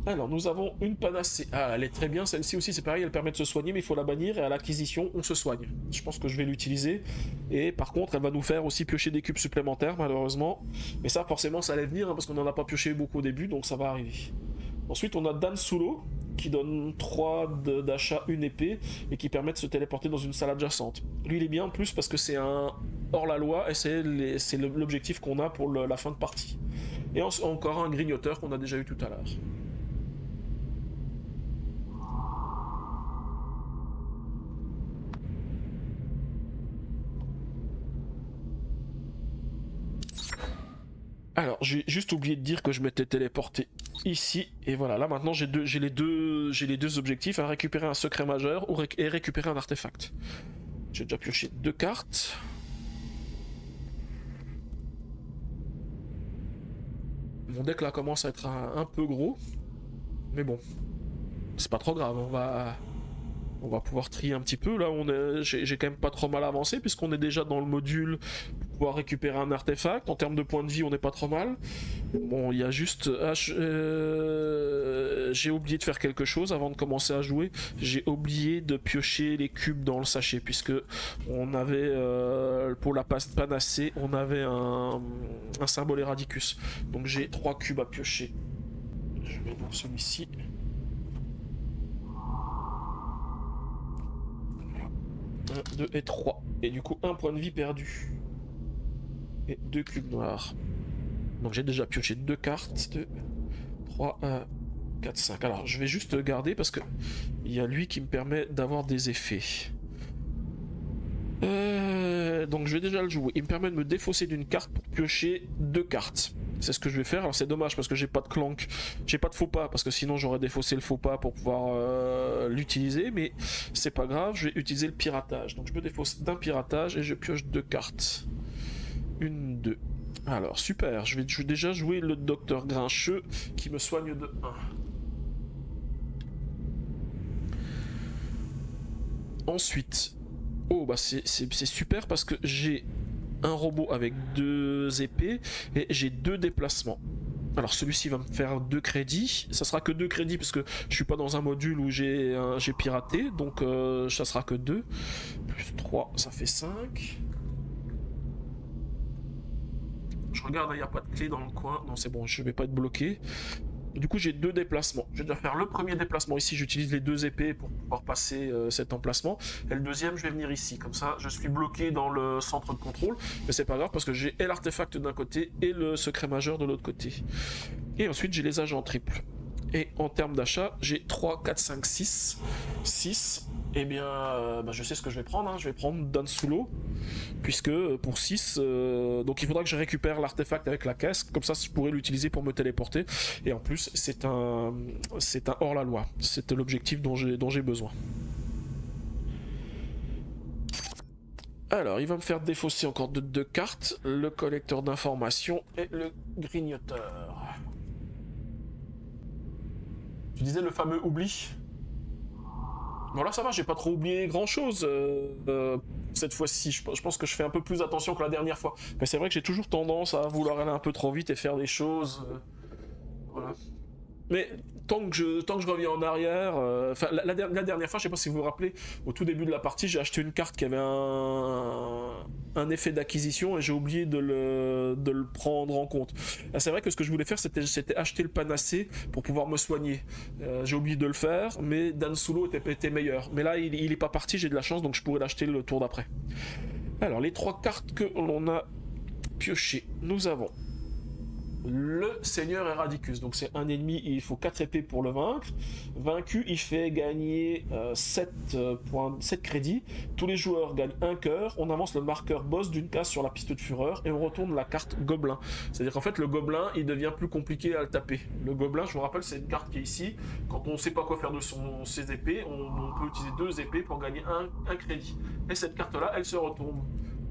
Alors, nous avons une panacée. Ah, elle est très bien, celle-ci aussi, c'est pareil, elle permet de se soigner, mais il faut la bannir, et à l'acquisition, on se soigne. Je pense que je vais l'utiliser. Et par contre, elle va nous faire aussi piocher des cubes supplémentaires, malheureusement. Mais ça, forcément, ça allait venir, hein, parce qu'on n'en a pas pioché beaucoup au début, donc ça va arriver. Ensuite, on a Dan Sulo, qui donne 3 d'achat, une épée, et qui permet de se téléporter dans une salle adjacente. Lui, il est bien en plus parce que c'est un hors-la-loi, et c'est l'objectif qu'on a pour la fin de partie. Et encore un grignoteur qu'on a déjà eu tout à l'heure. Alors, j'ai juste oublié de dire que je m'étais téléporté ici, et voilà, là maintenant j'ai les deux objectifs, à récupérer un secret majeur et récupérer un artefact. J'ai déjà pioché 2 cartes. Mon deck là commence à être un peu gros, mais bon, c'est pas trop grave, on va pouvoir trier un petit peu. Là, j'ai quand même pas trop mal avancé puisqu'on est déjà dans le module pour pouvoir récupérer un artefact. En termes de points de vie, on n'est pas trop mal. Bon, il y a juste... j'ai oublié de faire quelque chose avant de commencer à jouer. J'ai oublié de piocher les cubes dans le sachet puisque on avait, pour la panacée, on avait un symbole Eradicus. Donc j'ai 3 cubes à piocher. Je vais donc celui-ci. 1, 2 et 3. Et du coup, 1 point de vie perdu. Et 2 cubes noirs. Donc j'ai déjà pioché 2 cartes. 2, 3, 4, 5. Alors, je vais juste garder parce que il y a lui qui me permet d'avoir des effets. Donc je vais déjà le jouer. Il me permet de me défausser d'une carte pour piocher 2 cartes. C'est ce que je vais faire. Alors c'est dommage parce que j'ai pas de clank, j'ai pas de faux pas parce que sinon j'aurais défaussé le faux pas pour pouvoir l'utiliser, mais c'est pas grave, je vais utiliser le piratage. Donc je me défausse d'un piratage et je pioche 2 cartes. 1, 2. Alors super, je vais déjà jouer le docteur Grincheux qui me soigne de 1. Ensuite, oh bah c'est super parce que j'ai un robot avec 2 épées et j'ai 2 déplacements. Alors celui-ci va me faire 2 crédits, ça sera que 2 crédits parce que je suis pas dans un module où j'ai piraté, donc ça sera que 2. Plus 3, ça fait 5. Je regarde, il n'y a pas de clé dans le coin, non c'est bon, je vais pas être bloqué. Du coup j'ai 2 déplacements. Je vais déjà faire le premier déplacement ici, j'utilise les 2 épées pour pouvoir passer cet emplacement. Et le deuxième je vais venir ici, comme ça je suis bloqué dans le centre de contrôle. Mais c'est pas grave parce que j'ai et l'artefact d'un côté et le secret majeur de l'autre côté. Et ensuite j'ai les agents triples. Et en termes d'achat, j'ai 3, 4, 5, 6. 6, eh bien je sais ce que je vais prendre, hein. Je vais prendre Dan Sulo. Puisque pour 6, donc il faudra que je récupère l'artefact avec la caisse, comme ça je pourrais l'utiliser pour me téléporter. Et en plus c'est un hors-la-loi, c'est l'objectif dont j'ai besoin. Alors il va me faire défausser encore 2 cartes, le collecteur d'informations et le grignoteur. Tu disais le fameux oubli? Bon là ça va, j'ai pas trop oublié grand chose cette fois-ci, je pense que je fais un peu plus attention que la dernière fois. Mais c'est vrai que j'ai toujours tendance à vouloir aller un peu trop vite et faire des choses. Voilà. Mais tant que je reviens en arrière, la dernière fois, je sais pas si vous vous rappelez, au tout début de la partie, j'ai acheté une carte qui avait un effet d'acquisition et j'ai oublié de le prendre en compte. Là, c'est vrai que ce que je voulais faire, c'était acheter le panacée pour pouvoir me soigner. J'ai oublié de le faire, mais Dan Sulo était meilleur. Mais là, il est pas parti, j'ai de la chance, donc je pourrais l'acheter le tour d'après. Alors, les 3 cartes que l'on a piochées, nous avons le Seigneur Eradicus. Donc c'est un ennemi, il faut 4 épées pour le vaincre. Vaincu, il fait gagner 7 crédits. Tous les joueurs gagnent un cœur. On avance le marqueur boss d'une case sur la piste de fureur et on retourne la carte gobelin. C'est-à-dire qu'en fait le gobelin, il devient plus compliqué à le taper. Le gobelin, je vous rappelle, c'est une carte qui est ici. Quand on ne sait pas quoi faire de ses épées, on peut utiliser 2 épées pour gagner un crédit. Et cette carte-là, elle se retourne.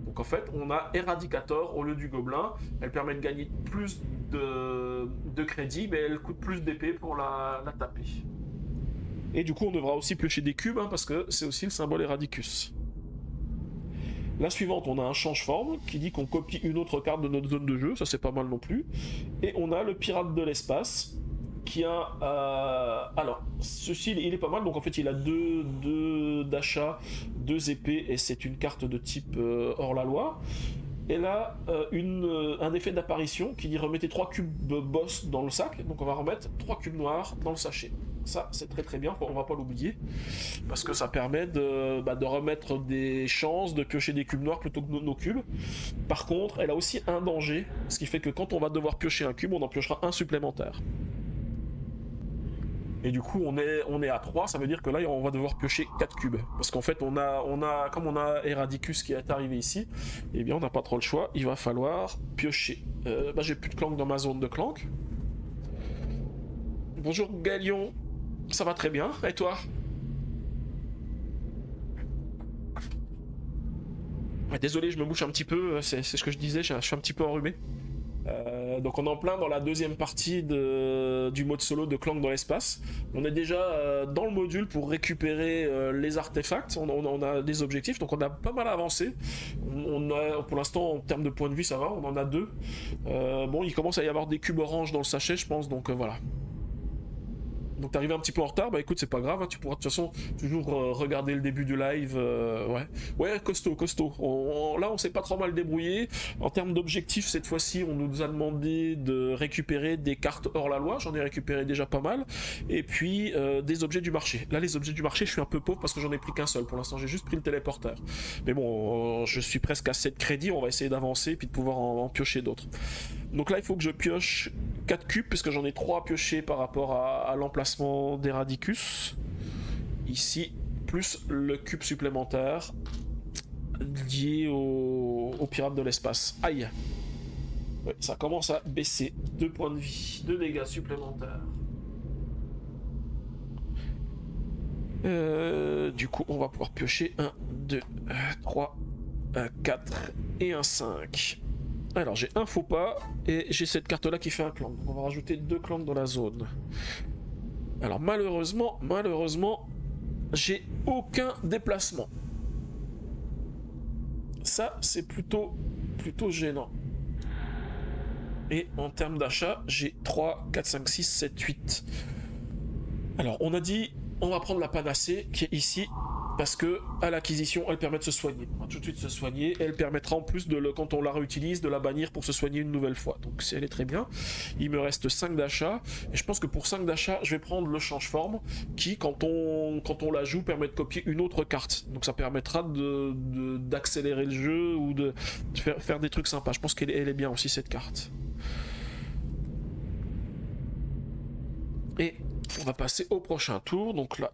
Donc en fait, on a Eradicator au lieu du gobelin. Elle permet de gagner plus de crédits, mais elle coûte plus d'épée pour la taper. Et du coup, on devra aussi piocher des cubes, hein, parce que c'est aussi le symbole Eradicus. La suivante, on a un change-forme qui dit qu'on copie une autre carte de notre zone de jeu, ça c'est pas mal non plus. Et on a le pirate de l'espace, qui a... alors, ceci, il est pas mal, donc en fait il a deux d'achat, 2 épées, et c'est une carte de type hors-la-loi. Et là, un effet d'apparition qui dit remettez 3 cubes boss dans le sac, donc on va remettre 3 cubes noirs dans le sachet. Ça, c'est très très bien, on va pas l'oublier, parce que ça permet de remettre des chances de piocher des cubes noirs plutôt que nos cubes. Par contre, elle a aussi un danger, ce qui fait que quand on va devoir piocher un cube, on en piochera un supplémentaire. Et du coup, on est à 3, ça veut dire que là, on va devoir piocher 4 cubes. Parce qu'en fait, comme on a Eradicus qui est arrivé ici, eh bien, on n'a pas trop le choix, il va falloir piocher. J'ai plus de clank dans ma zone de clank. Bonjour Galion, ça va très bien, et toi? Désolé, je me bouche un petit peu, c'est ce que je disais, je suis un petit peu enrhumé. Donc on est en plein dans la deuxième partie du mode solo de Clank dans l'espace. On est déjà dans le module pour récupérer les artefacts, on a des objectifs, donc on a pas mal avancé. Pour l'instant, en termes de points de vie, ça va, on en a 2. Bon, il commence à y avoir des cubes orange dans le sachet, je pense, donc voilà. Donc t'es arrivé un petit peu en retard, bah écoute, c'est pas grave, hein, tu pourras de toute façon toujours regarder le début du live. Ouais, costaud. Là, on s'est pas trop mal débrouillé. En termes d'objectifs, cette fois-ci, on nous a demandé de récupérer des cartes hors la loi. J'en ai récupéré déjà pas mal. Et puis des objets du marché. Là, les objets du marché, je suis un peu pauvre parce que j'en ai pris qu'un seul. Pour l'instant, j'ai juste pris le téléporteur. Mais bon, je suis presque à 7 crédits. On va essayer d'avancer puis de pouvoir en piocher d'autres. Donc là, il faut que je pioche 4 cubes puisque j'en ai 3 à piocher par rapport à l'emplacement d'Eradicus. Ici, plus le cube supplémentaire lié au pirate de l'espace. Aïe! Ouais, ça commence à baisser. 2 points de vie, 2 dégâts supplémentaires. Du coup, on va pouvoir piocher 1, 2, 3, 4 et un 5. Alors j'ai un faux pas et j'ai cette carte là qui fait un clank. Donc on va rajouter 2 clanks dans la zone. Alors malheureusement, j'ai aucun déplacement. Ça c'est plutôt gênant. Et en termes d'achat, j'ai 3, 4, 5, 6, 7, 8. Alors on a dit on va prendre la panacée qui est ici. Parce que à l'acquisition, elle permet de se soigner. On va tout de suite se soigner. Et elle permettra en plus, quand on la réutilise, de la bannir pour se soigner une nouvelle fois. Donc elle est très bien. Il me reste 5 d'achat. Et je pense que pour 5 d'achat, je vais prendre le change-forme qui, quand on la joue, permet de copier une autre carte. Donc ça permettra d'accélérer le jeu ou de faire des trucs sympas. Je pense qu'elle est bien aussi, cette carte. Et on va passer au prochain tour. Donc là,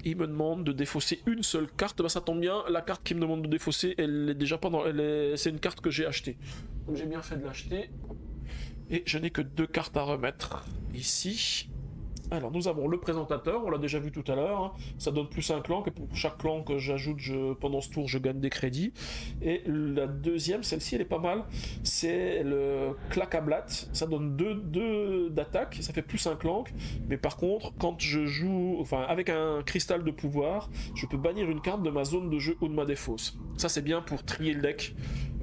il me demande de défausser une seule carte. Bah ça tombe bien, la carte qu'il me demande de défausser, elle est déjà pas dans... C'est une carte que j'ai achetée. Donc j'ai bien fait de l'acheter. Et je n'ai que 2 cartes à remettre ici. Alors nous avons le présentateur, on l'a déjà vu tout à l'heure, hein. Ça donne plus un clan, et pour chaque clan que j'ajoute pendant ce tour, je gagne des crédits. Et la deuxième, celle-ci elle est pas mal, c'est le clacablat, ça donne 2 d'attaque, ça fait plus un clan, mais par contre, quand je joue, enfin avec un cristal de pouvoir, je peux bannir une carte de ma zone de jeu ou de ma défausse. Ça c'est bien pour trier le deck.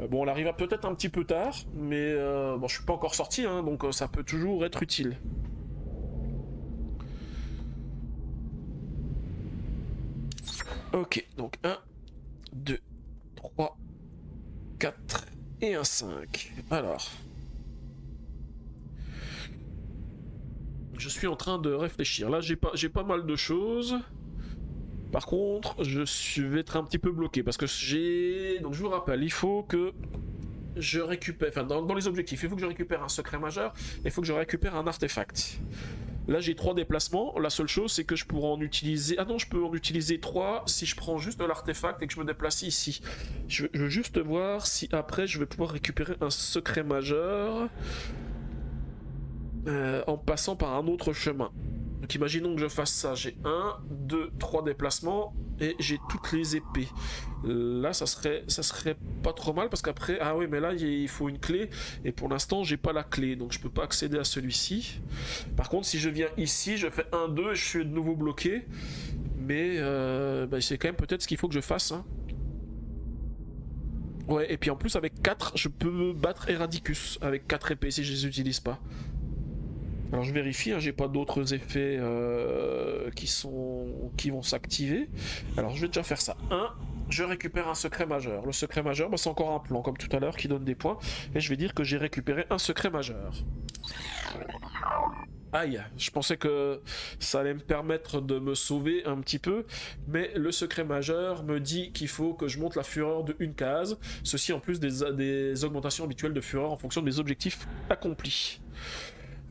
Bon, on arrive peut-être un petit peu tard, mais bon, je suis pas encore sorti, hein, donc ça peut toujours être utile. Ok, donc 1, 2, 3, 4 et un 5. Alors. Je suis en train de réfléchir. Là, j'ai pas mal de choses. Par contre, je vais être un petit peu bloqué parce que donc je vous rappelle, il faut que je récupère, enfin dans les objectifs, il faut que je récupère un secret majeur, et il faut que je récupère un artefact. Là j'ai 3 déplacements, la seule chose c'est que je pourrais en utiliser... Ah non, je peux en utiliser 3 si je prends juste l'artefact et que je me déplace ici. Je veux juste voir si après je vais pouvoir récupérer un secret majeur en passant par un autre chemin. Donc imaginons que je fasse ça, j'ai 1, 2, 3 déplacements et j'ai toutes les épées. Là ça serait pas trop mal parce qu'après, ah oui mais là il faut une clé et pour l'instant j'ai pas la clé donc je peux pas accéder à celui-ci. Par contre si je viens ici, je fais 1, 2 et je suis de nouveau bloqué. Mais c'est quand même peut-être ce qu'il faut que je fasse. Hein. Ouais, et puis en plus avec 4, je peux battre Eradicus avec 4 épées si je les utilise pas. Alors je vérifie, hein, j'ai pas d'autres effets qui vont s'activer. Alors je vais déjà faire ça. 1, je récupère un secret majeur. Le secret majeur, c'est encore un plan comme tout à l'heure qui donne des points. Et je vais dire que j'ai récupéré un secret majeur. Aïe, je pensais que ça allait me permettre de me sauver un petit peu, mais le secret majeur me dit qu'il faut que je monte la fureur de une case, ceci en plus des augmentations habituelles de fureur en fonction des objectifs accomplis.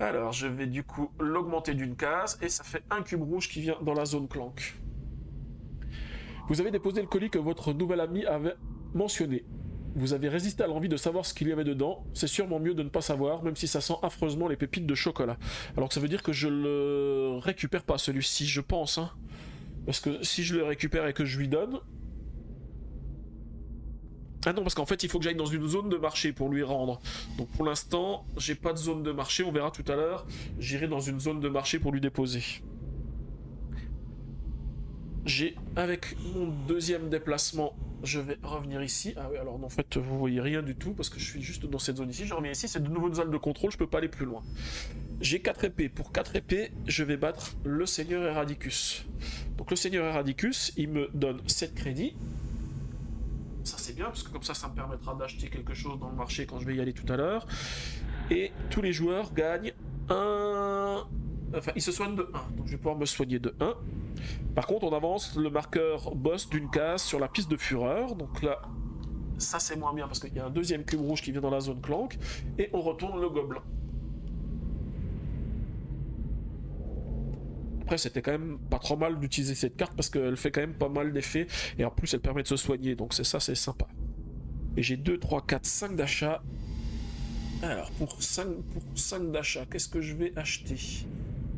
Alors, je vais du coup l'augmenter d'une case, et ça fait un cube rouge qui vient dans la zone clank. Vous avez déposé le colis que votre nouvel ami avait mentionné. Vous avez résisté à l'envie de savoir ce qu'il y avait dedans, c'est sûrement mieux de ne pas savoir, même si ça sent affreusement les pépites de chocolat. Alors que ça veut dire que je le récupère pas celui-ci, je pense, hein. Parce que si je le récupère et que je lui donne... Ah non, parce qu'en fait, il faut que j'aille dans une zone de marché pour lui rendre. Donc pour l'instant, j'ai pas de zone de marché, on verra tout à l'heure. J'irai dans une zone de marché pour lui déposer. Avec mon deuxième déplacement, je vais revenir ici. Ah oui, alors en fait, vous voyez rien du tout parce que je suis juste dans cette zone ici. Je reviens ici, c'est de nouveau une zone de contrôle, je peux pas aller plus loin. J'ai 4 épées. Pour 4 épées, je vais battre le Seigneur Eradicus. Donc le Seigneur Eradicus, il me donne 7 crédits. Ça c'est bien parce que comme ça me permettra d'acheter quelque chose dans le marché quand je vais y aller tout à l'heure. Et tous les joueurs gagnent un... Enfin, ils se soignent de 1. Donc je vais pouvoir me soigner de 1. Par contre, on avance le marqueur boss d'une case sur la piste de fureur. Donc là, ça c'est moins bien parce qu'il y a un deuxième cube rouge qui vient dans la zone clank. Et on retourne le gobelin. Après, c'était quand même pas trop mal d'utiliser cette carte parce qu'elle fait quand même pas mal d'effets. Et en plus, elle permet de se soigner. Donc c'est sympa. Et j'ai 2, 3, 4, 5 d'achats. Alors, pour 5 d'achats, qu'est-ce que je vais acheter?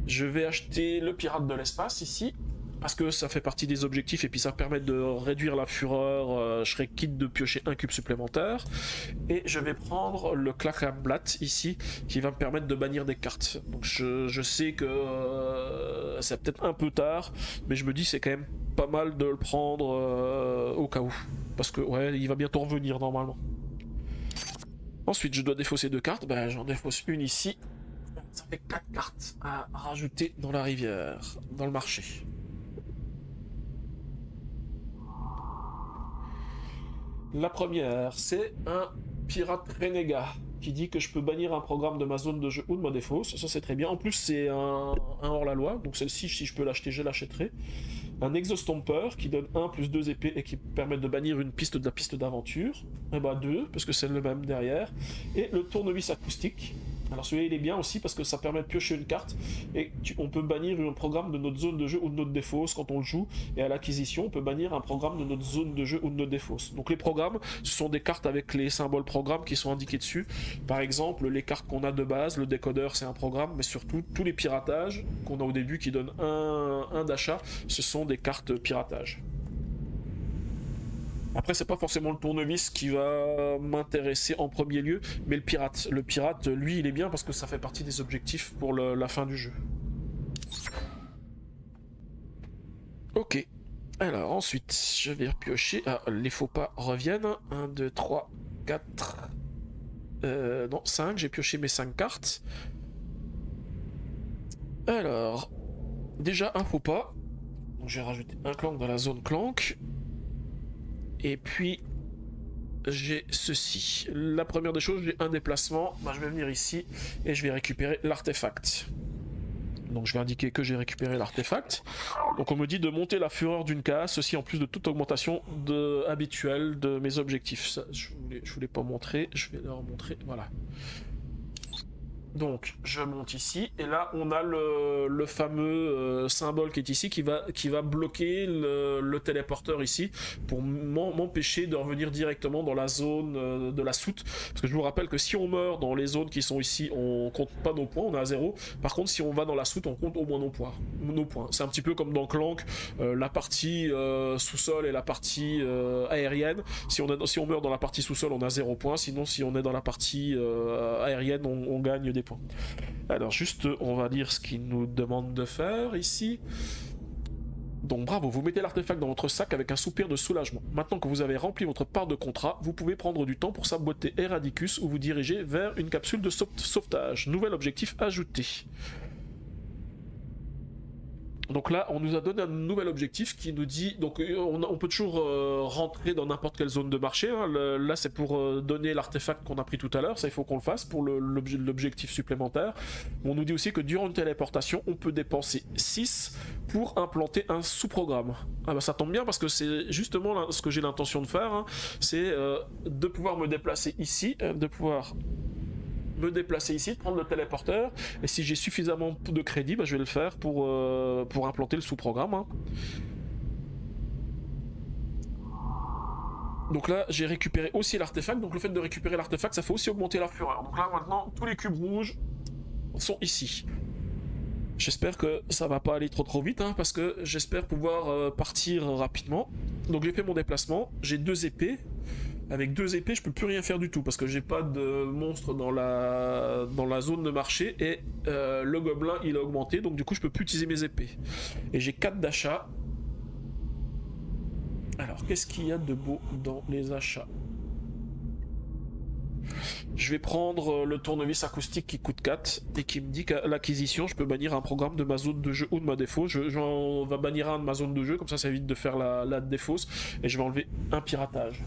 Je vais acheter le pirate de l'espace ici. Parce que ça fait partie des objectifs et puis ça permet de réduire la fureur. Je serai quitte de piocher un cube supplémentaire. Et je vais prendre le Clacamblatt ici qui va me permettre de bannir des cartes. Donc je sais que c'est peut-être un peu tard, mais je me dis c'est quand même pas mal de le prendre au cas où. Parce que ouais, il va bientôt revenir normalement. Ensuite, je dois défausser 2 cartes. Ben, j'en défausse une ici. Ça fait 4 cartes à rajouter dans la rivière, dans le marché. La première, c'est un pirate renégat qui dit que je peux bannir un programme de ma zone de jeu ou de ma défausse. Ça c'est très bien. En plus c'est un hors-la-loi, donc celle-ci si je peux l'acheter, je l'achèterai. Un Exostomper qui donne 1 plus 2 épées et qui permet de bannir une piste de la piste d'aventure. Et bah 2, parce que c'est le même derrière. Et le tournevis acoustique. Alors celui-là il est bien aussi parce que ça permet de piocher une carte et on peut bannir un programme de notre zone de jeu ou de notre défausse quand on le joue, et à l'acquisition on peut bannir un programme de notre zone de jeu ou de notre défausse. Donc les programmes, ce sont des cartes avec les symboles programmes qui sont indiqués dessus. Par exemple les cartes qu'on a de base, le décodeur c'est un programme, mais surtout tous les piratages qu'on a au début qui donnent un d'achat, ce sont des cartes piratage. Après, c'est pas forcément le tournevis qui va m'intéresser en premier lieu, mais le pirate. Le pirate, lui, il est bien parce que ça fait partie des objectifs pour la fin du jeu. Ok. Alors, ensuite, je vais repiocher. Ah, les faux pas reviennent. 1, 2, 3, 4... non, 5. J'ai pioché mes 5 cartes. Alors, déjà un faux pas. Donc, j'ai rajouté un clank dans la zone clank. Et puis, j'ai ceci. La première des choses, j'ai un déplacement. Ben, je vais venir ici et je vais récupérer l'artefact. Donc je vais indiquer que j'ai récupéré l'artefact. Donc on me dit de monter la fureur d'une case, ceci en plus de toute augmentation habituelle de mes objectifs. Ça, je voulais pas montrer, je vais leur montrer, voilà. Donc je monte ici et là on a le fameux symbole qui est ici qui va bloquer le téléporteur ici pour m'empêcher de revenir directement dans la zone de la soute, parce que je vous rappelle que si on meurt dans les zones qui sont ici on compte pas nos points, on est à 0. Par contre si on va dans la soute on compte au moins nos points. C'est un petit peu comme dans Clank, la partie sous-sol et la partie aérienne. Si on meurt dans la partie sous-sol on a 0 points, sinon si on est dans la partie aérienne on gagne des points. Alors juste on va lire ce qu'il nous demande de faire ici. Donc bravo, vous mettez l'artefact dans votre sac avec un soupir de soulagement. Maintenant que vous avez rempli votre part de contrat, vous pouvez prendre du temps pour saboter Eradicus ou vous diriger vers une capsule de sauvetage. Nouvel objectif ajouté. Donc là, on nous a donné un nouvel objectif qui nous dit... Donc on peut toujours rentrer dans n'importe quelle zone de marché. Hein. Là, c'est pour donner l'artefact qu'on a pris tout à l'heure. Ça, il faut qu'on le fasse pour l'objectif supplémentaire. On nous dit aussi que durant une téléportation, on peut dépenser 6 pour implanter un sous-programme. Ah bah ça tombe bien parce que c'est justement là, ce que j'ai l'intention de faire. Hein. C'est de pouvoir me déplacer ici, de pouvoir... me déplacer ici, prendre le téléporteur, et si j'ai suffisamment de crédit, bah, je vais le faire pour implanter le sous-programme. Hein. Donc là, j'ai récupéré aussi l'artefact, donc le fait de récupérer l'artefact, ça fait aussi augmenter la fureur. Donc là, maintenant, tous les cubes rouges sont ici. J'espère que ça va pas aller trop vite, hein, parce que j'espère pouvoir partir rapidement. Donc j'ai fait mon déplacement, j'ai 2 épées. Avec 2 épées, je peux plus rien faire du tout parce que j'ai pas de monstre dans la zone de marché et le gobelin il a augmenté, donc du coup je peux plus utiliser mes épées. Et j'ai 4 d'achats. Alors qu'est-ce qu'il y a de beau dans les achats? Je vais prendre le tournevis acoustique qui coûte 4 et qui me dit qu'à l'acquisition je peux bannir un programme de ma zone de jeu ou de ma défausse. On va bannir un de ma zone de jeu, comme ça évite de faire la défausse, et je vais enlever un piratage.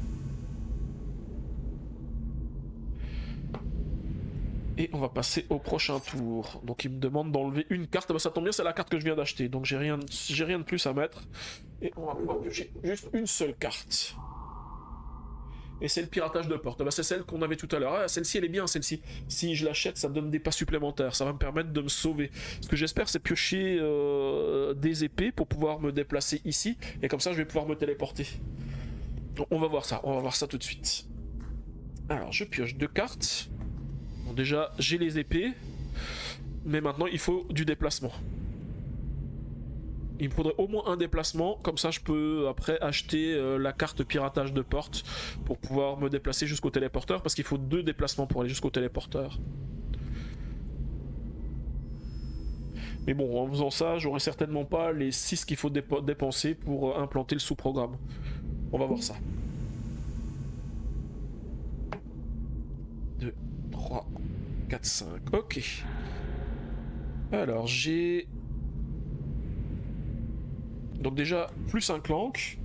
Et on va passer au prochain tour. Donc il me demande d'enlever une carte. Bah, ça tombe bien, c'est la carte que je viens d'acheter. Donc j'ai rien de plus à mettre. Et on va pouvoir piocher juste une seule carte. Et c'est le piratage de porte. Bah, c'est celle qu'on avait tout à l'heure. Ah, celle-ci elle est bien, celle-ci. Si je l'achète, ça me donne des pas supplémentaires. Ça va me permettre de me sauver. Ce que j'espère, c'est piocher des épées pour pouvoir me déplacer ici. Et comme ça, je vais pouvoir me téléporter. Donc, on va voir ça. On va voir ça tout de suite. Alors, je pioche 2 cartes. Bon, déjà, j'ai les épées, mais maintenant il faut du déplacement. Il me faudrait au moins un déplacement, comme ça je peux après acheter la carte piratage de porte pour pouvoir me déplacer jusqu'au téléporteur, parce qu'il faut 2 déplacements pour aller jusqu'au téléporteur. Mais bon, en faisant ça, j'aurai certainement pas les 6 qu'il faut dépenser pour implanter le sous-programme. On va voir ça. 2, 3, 4, 5. Ok. Alors, j'ai... Donc déjà, plus un clank.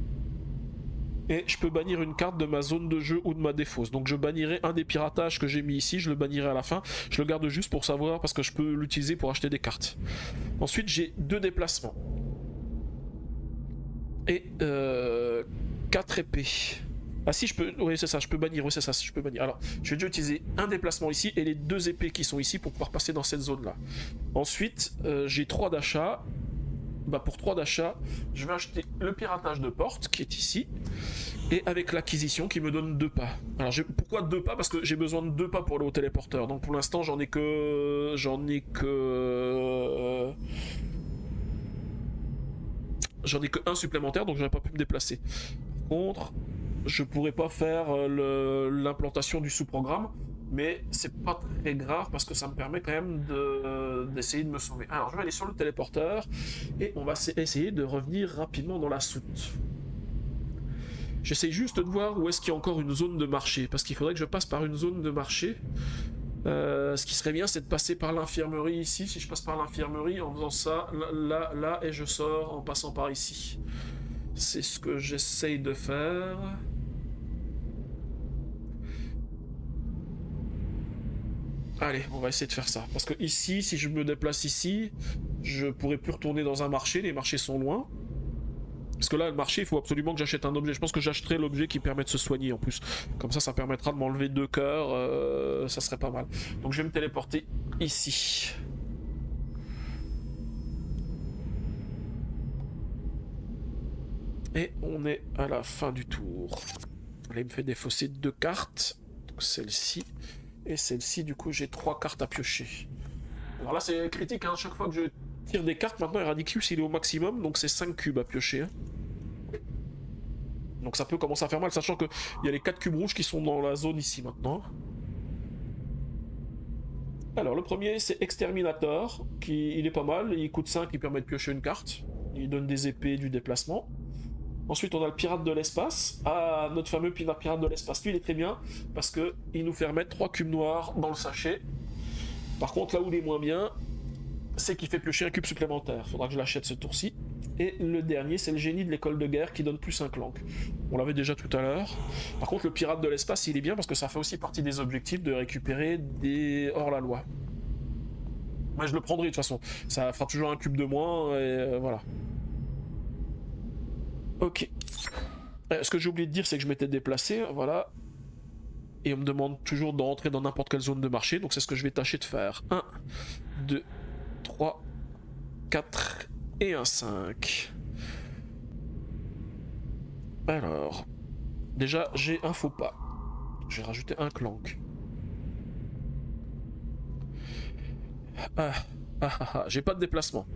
Et je peux bannir une carte de ma zone de jeu ou de ma défausse. Donc je bannirai un des piratages que j'ai mis ici, je le bannirai à la fin. Je le garde juste pour savoir, parce que je peux l'utiliser pour acheter des cartes. Ensuite, j'ai 2 déplacements. Et 4 épées. Ah si, je peux... Oui, c'est ça, je peux bannir. Oui, c'est ça, je peux bannir. Alors, je vais déjà utiliser un déplacement ici et les 2 épées qui sont ici pour pouvoir passer dans cette zone-là. Ensuite, j'ai 3 d'achats. Bah, pour 3 d'achats, je vais acheter le piratage de porte qui est ici. Et avec l'acquisition qui me donne 2 pas. Alors, pourquoi 2 pas? Parce que j'ai besoin de 2 pas pour aller au téléporteur. Donc pour l'instant, j'en ai que... J'en ai que un supplémentaire, donc j'aurais pas pu me déplacer. Par contre, je pourrais pas faire l'implantation du sous-programme, mais c'est pas très grave parce que ça me permet quand même d'essayer de me sauver. Alors je vais aller sur le téléporteur et on va essayer de revenir rapidement dans la soute. J'essaie juste de voir où est-ce qu'il y a encore une zone de marché, parce qu'il faudrait que je passe par une zone de marché. Ce qui serait bien, c'est de passer par l'infirmerie ici. Si je passe par l'infirmerie en faisant ça, là, et je sors en passant par ici. C'est ce que j'essaye de faire. Allez, on va essayer de faire ça. Parce que ici, si je me déplace ici, je pourrai plus retourner dans un marché, les marchés sont loin. Parce que là, le marché, il faut absolument que j'achète un objet. Je pense que j'achèterai l'objet qui permet de se soigner en plus. Comme ça permettra de m'enlever 2 cœurs, ça serait pas mal. Donc je vais me téléporter ici. Et on est à la fin du tour. Là, il me fait défausser 2 cartes. Donc celle-ci et celle-ci. Du coup, j'ai 3 cartes à piocher. Alors là, c'est critique, hein. Chaque fois que je tire des cartes, maintenant, Eradicus, il est au maximum. Donc c'est 5 cubes à piocher. Hein. Donc ça peut commencer à faire mal, sachant qu'il y a les 4 cubes rouges qui sont dans la zone ici maintenant. Alors le premier, c'est Exterminator. Il est pas mal. Il coûte 5, il permet de piocher une carte. Il donne des épées et du déplacement. Ensuite, on a le pirate de l'espace. Ah, notre fameux pirate de l'espace. Lui, il est très bien parce qu'il nous fait remettre 3 cubes noirs dans le sachet. Par contre, là où il est moins bien, c'est qu'il fait piocher un cube supplémentaire. Faudra que je l'achète ce tour-ci. Et le dernier, c'est le génie de l'école de guerre qui donne plus 1 clank. On l'avait déjà tout à l'heure. Par contre, le pirate de l'espace, il est bien parce que ça fait aussi partie des objectifs de récupérer des hors-la-loi. Moi, je le prendrai de toute façon. Ça fera toujours un cube de moins et voilà. Ok. Ce que j'ai oublié de dire, c'est que je m'étais déplacé, voilà. Et on me demande toujours de rentrer dans n'importe quelle zone de marché, donc c'est ce que je vais tâcher de faire. 1, 2, 3, 4 et un 5. Alors, déjà, j'ai un faux pas. J'ai rajouté un clank. J'ai pas de déplacement.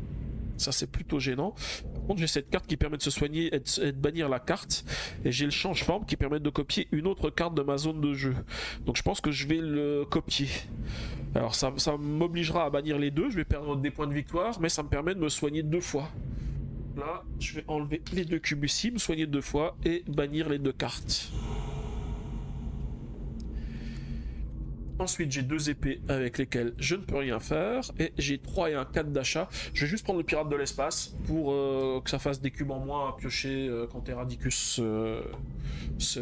Ça, c'est plutôt gênant. Par contre, j'ai cette carte qui permet de se soigner et de bannir la carte. Et j'ai le change-forme qui permet de copier une autre carte de ma zone de jeu. Donc je pense que je vais le copier. Alors ça m'obligera à bannir les deux. Je vais perdre des points de victoire, mais ça me permet de me soigner 2 fois. Là, je vais enlever les 2 cubes ici, me soigner 2 fois et bannir les 2 cartes. Ensuite, j'ai 2 épées avec lesquelles je ne peux rien faire. Et j'ai 3 et un 4 d'achat. Je vais juste prendre le pirate de l'espace pour que ça fasse des cubes en moins à piocher quand Eradicus...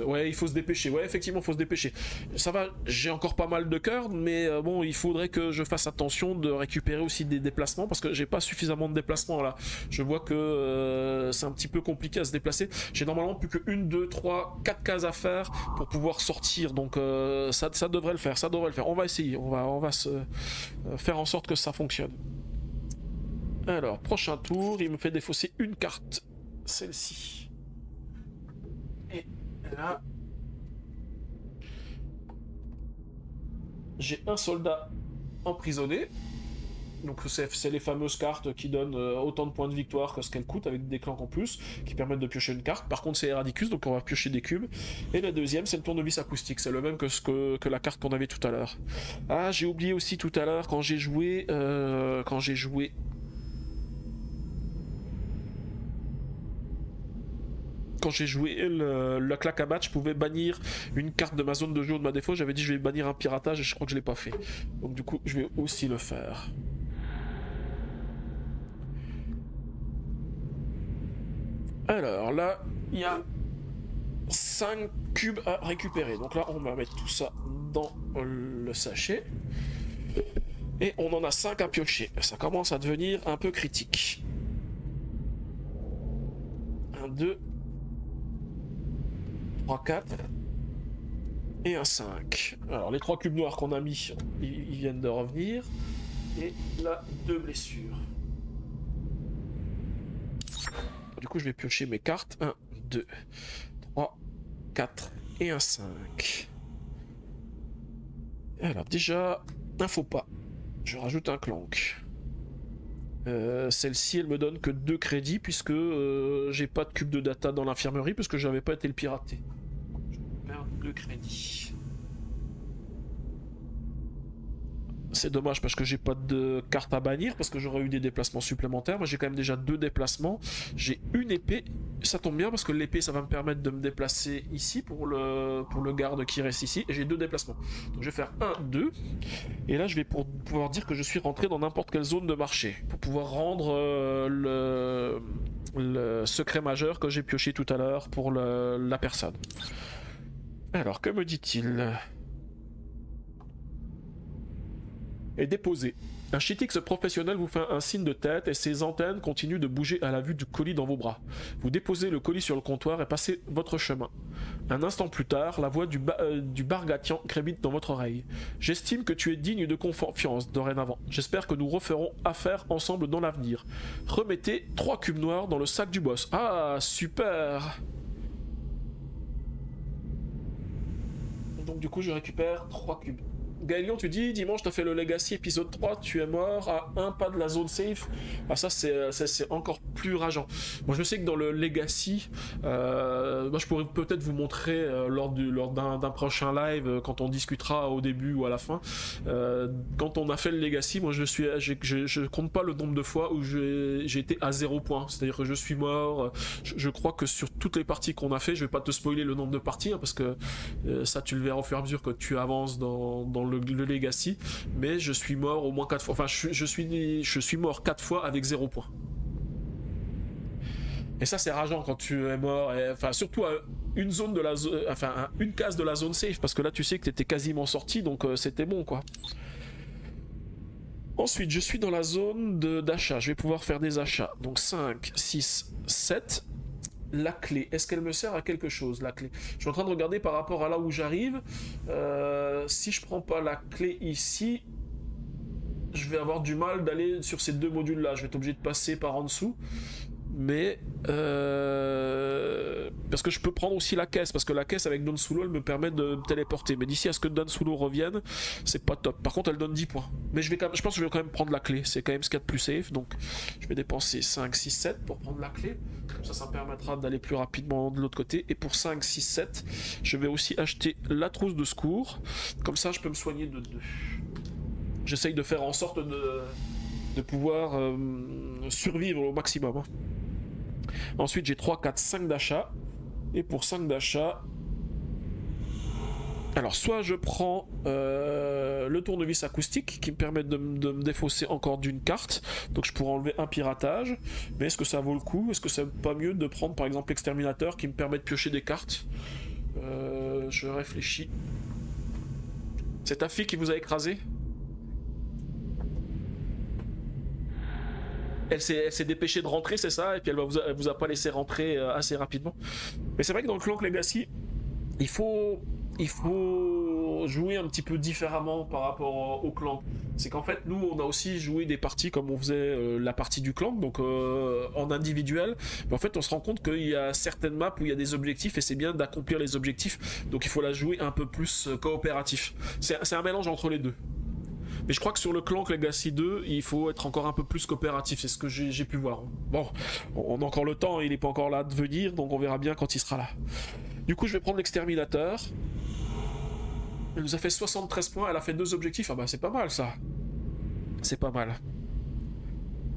Ouais, il faut se dépêcher. Ouais, effectivement, il faut se dépêcher. Ça va, j'ai encore pas mal de cœurs, mais bon, il faudrait que je fasse attention de récupérer aussi des déplacements parce que j'ai pas suffisamment de déplacements là. Je vois que c'est un petit peu compliqué à se déplacer. J'ai normalement plus que 1, 2, 3, 4 cases à faire pour pouvoir sortir. Donc ça devrait le faire. Ça devrait le faire. On va essayer. On va se faire en sorte que ça fonctionne. Alors, prochain tour, il me fait défausser une carte. Celle-ci. Et là, j'ai un soldat emprisonné. Donc c'est les fameuses cartes qui donnent autant de points de victoire que ce qu'elles coûtent avec des clans en plus, qui permettent de piocher une carte. Par contre c'est Eradicus, donc on va piocher des cubes. Et la deuxième c'est le tournevis acoustique, c'est le même que la carte qu'on avait tout à l'heure. Ah, j'ai oublié aussi tout à l'heure quand j'ai joué... Quand j'ai joué la claque à match, je pouvais bannir une carte de ma zone de jeu ou de ma défaut. J'avais dit je vais bannir un piratage et je crois que je l'ai pas fait. Donc du coup je vais aussi le faire. Alors là, il y a 5 cubes à récupérer. Donc là, on va mettre tout ça dans le sachet. Et on en a 5 à piocher. Ça commence à devenir un peu critique. 1, 2, 3, 4 et un 5. Alors les 3 cubes noirs qu'on a mis, ils viennent de revenir. Et là, 2 blessures. Du coup, je vais piocher mes cartes. 1, 2, 3, 4 et un 5. Alors déjà, un faux pas. Je rajoute un clank. Celle-ci, elle me donne que 2 crédits puisque j'ai pas de cube de data dans l'infirmerie puisque j'avais pas été le pirater. Je perds 2 crédits. C'est dommage parce que j'ai pas de carte à bannir parce que j'aurais eu des déplacements supplémentaires. Moi j'ai quand même déjà 2 déplacements. J'ai une épée, ça tombe bien parce que l'épée ça va me permettre de me déplacer ici pour le garde qui reste ici. Et j'ai 2 déplacements. Donc je vais faire 1, 2. Et là je vais pouvoir dire que je suis rentré dans n'importe quelle zone de marché. Pour pouvoir rendre le secret majeur que j'ai pioché tout à l'heure pour la personne. Alors que me dit-il ? Est déposé. Un Shitix professionnel vous fait un signe de tête et ses antennes continuent de bouger à la vue du colis dans vos bras. Vous déposez le colis sur le comptoir et passez votre chemin. Un instant plus tard, la voix du Bargatian crébite dans votre oreille. J'estime que tu es digne de confiance dorénavant. J'espère que nous referons affaire ensemble dans l'avenir. Remettez 3 cubes noirs dans le sac du boss. Ah, super! Donc du coup, je récupère 3 cubes. Gaëlion, tu dis, dimanche, t'as fait le Legacy épisode 3, tu es mort à un pas de la zone safe. Ah, ça, c'est encore plus rageant. Moi, je sais que dans le Legacy, moi, je pourrais peut-être vous montrer lors d'un prochain live, quand on discutera au début ou à la fin. Quand on a fait le Legacy, moi, je compte pas le nombre de fois où j'ai été à 0 points. C'est-à-dire que je suis mort. Je crois que sur toutes les parties qu'on a fait, je vais pas te spoiler le nombre de parties, hein, parce que ça, tu le verras au fur et à mesure que tu avances dans le Legacy, mais je suis mort au moins 4 fois. Enfin, je suis mort 4 fois avec 0 points. Et ça, c'est rageant quand tu es mort. Enfin, surtout à une zone de la zone, enfin, à une case de la zone safe, parce que là, tu sais que t'étais quasiment sorti, donc c'était bon, quoi. Ensuite, je suis dans la zone d'achat. Je vais pouvoir faire des achats. Donc 5, 6, 7. La clé, est-ce qu'elle me sert à quelque chose, la clé? Je suis en train de regarder par rapport à là où j'arrive. Si je prends pas la clé ici, je vais avoir du mal d'aller sur ces 2 modules là. Je vais être obligé de passer par en dessous. Mais parce que je peux prendre aussi la caisse, parce que la caisse avec Don Sulo elle me permet de me téléporter, mais d'ici à ce que Don Sulo revienne, c'est pas top. Par contre elle donne 10 points, mais je pense que je vais quand même prendre la clé, c'est quand même ce qu'il y a de plus safe, donc je vais dépenser 5, 6, 7 pour prendre la clé, comme ça me permettra d'aller plus rapidement de l'autre côté. Et pour 5, 6, 7 je vais aussi acheter la trousse de secours, comme ça je peux me soigner de 2. J'essaye de faire en sorte de pouvoir survivre au maximum, hein. Ensuite, j'ai 3, 4, 5 d'achat. Et pour 5 d'achat... Alors, soit je prends le tournevis acoustique qui me permet de me défausser encore d'une carte. Donc, je pourrais enlever un piratage. Mais est-ce que ça vaut le coup? Est-ce que c'est pas mieux de prendre, par exemple, l'exterminateur qui me permet de piocher des cartes? Je réfléchis. C'est ta fille qui vous a écrasé? Elle s'est dépêchée de rentrer, c'est ça, et puis elle vous a pas laissé rentrer assez rapidement. Mais c'est vrai que dans le Clank Legacy, il faut jouer un petit peu différemment par rapport au Clank. C'est qu'en fait, nous, on a aussi joué des parties comme on faisait la partie du Clank, donc en individuel. Mais en fait, on se rend compte qu'il y a certaines maps où il y a des objectifs, et c'est bien d'accomplir les objectifs. Donc il faut la jouer un peu plus coopératif. C'est un mélange entre les deux. Mais je crois que sur le Clank Legacy 2, il faut être encore un peu plus coopératif, c'est ce que j'ai pu voir. Bon, on a encore le temps, il n'est pas encore là de venir, donc on verra bien quand il sera là. Du coup, je vais prendre l'exterminateur. Elle nous a fait 73 points, elle a fait 2 objectifs, ah bah c'est pas mal ça. C'est pas mal.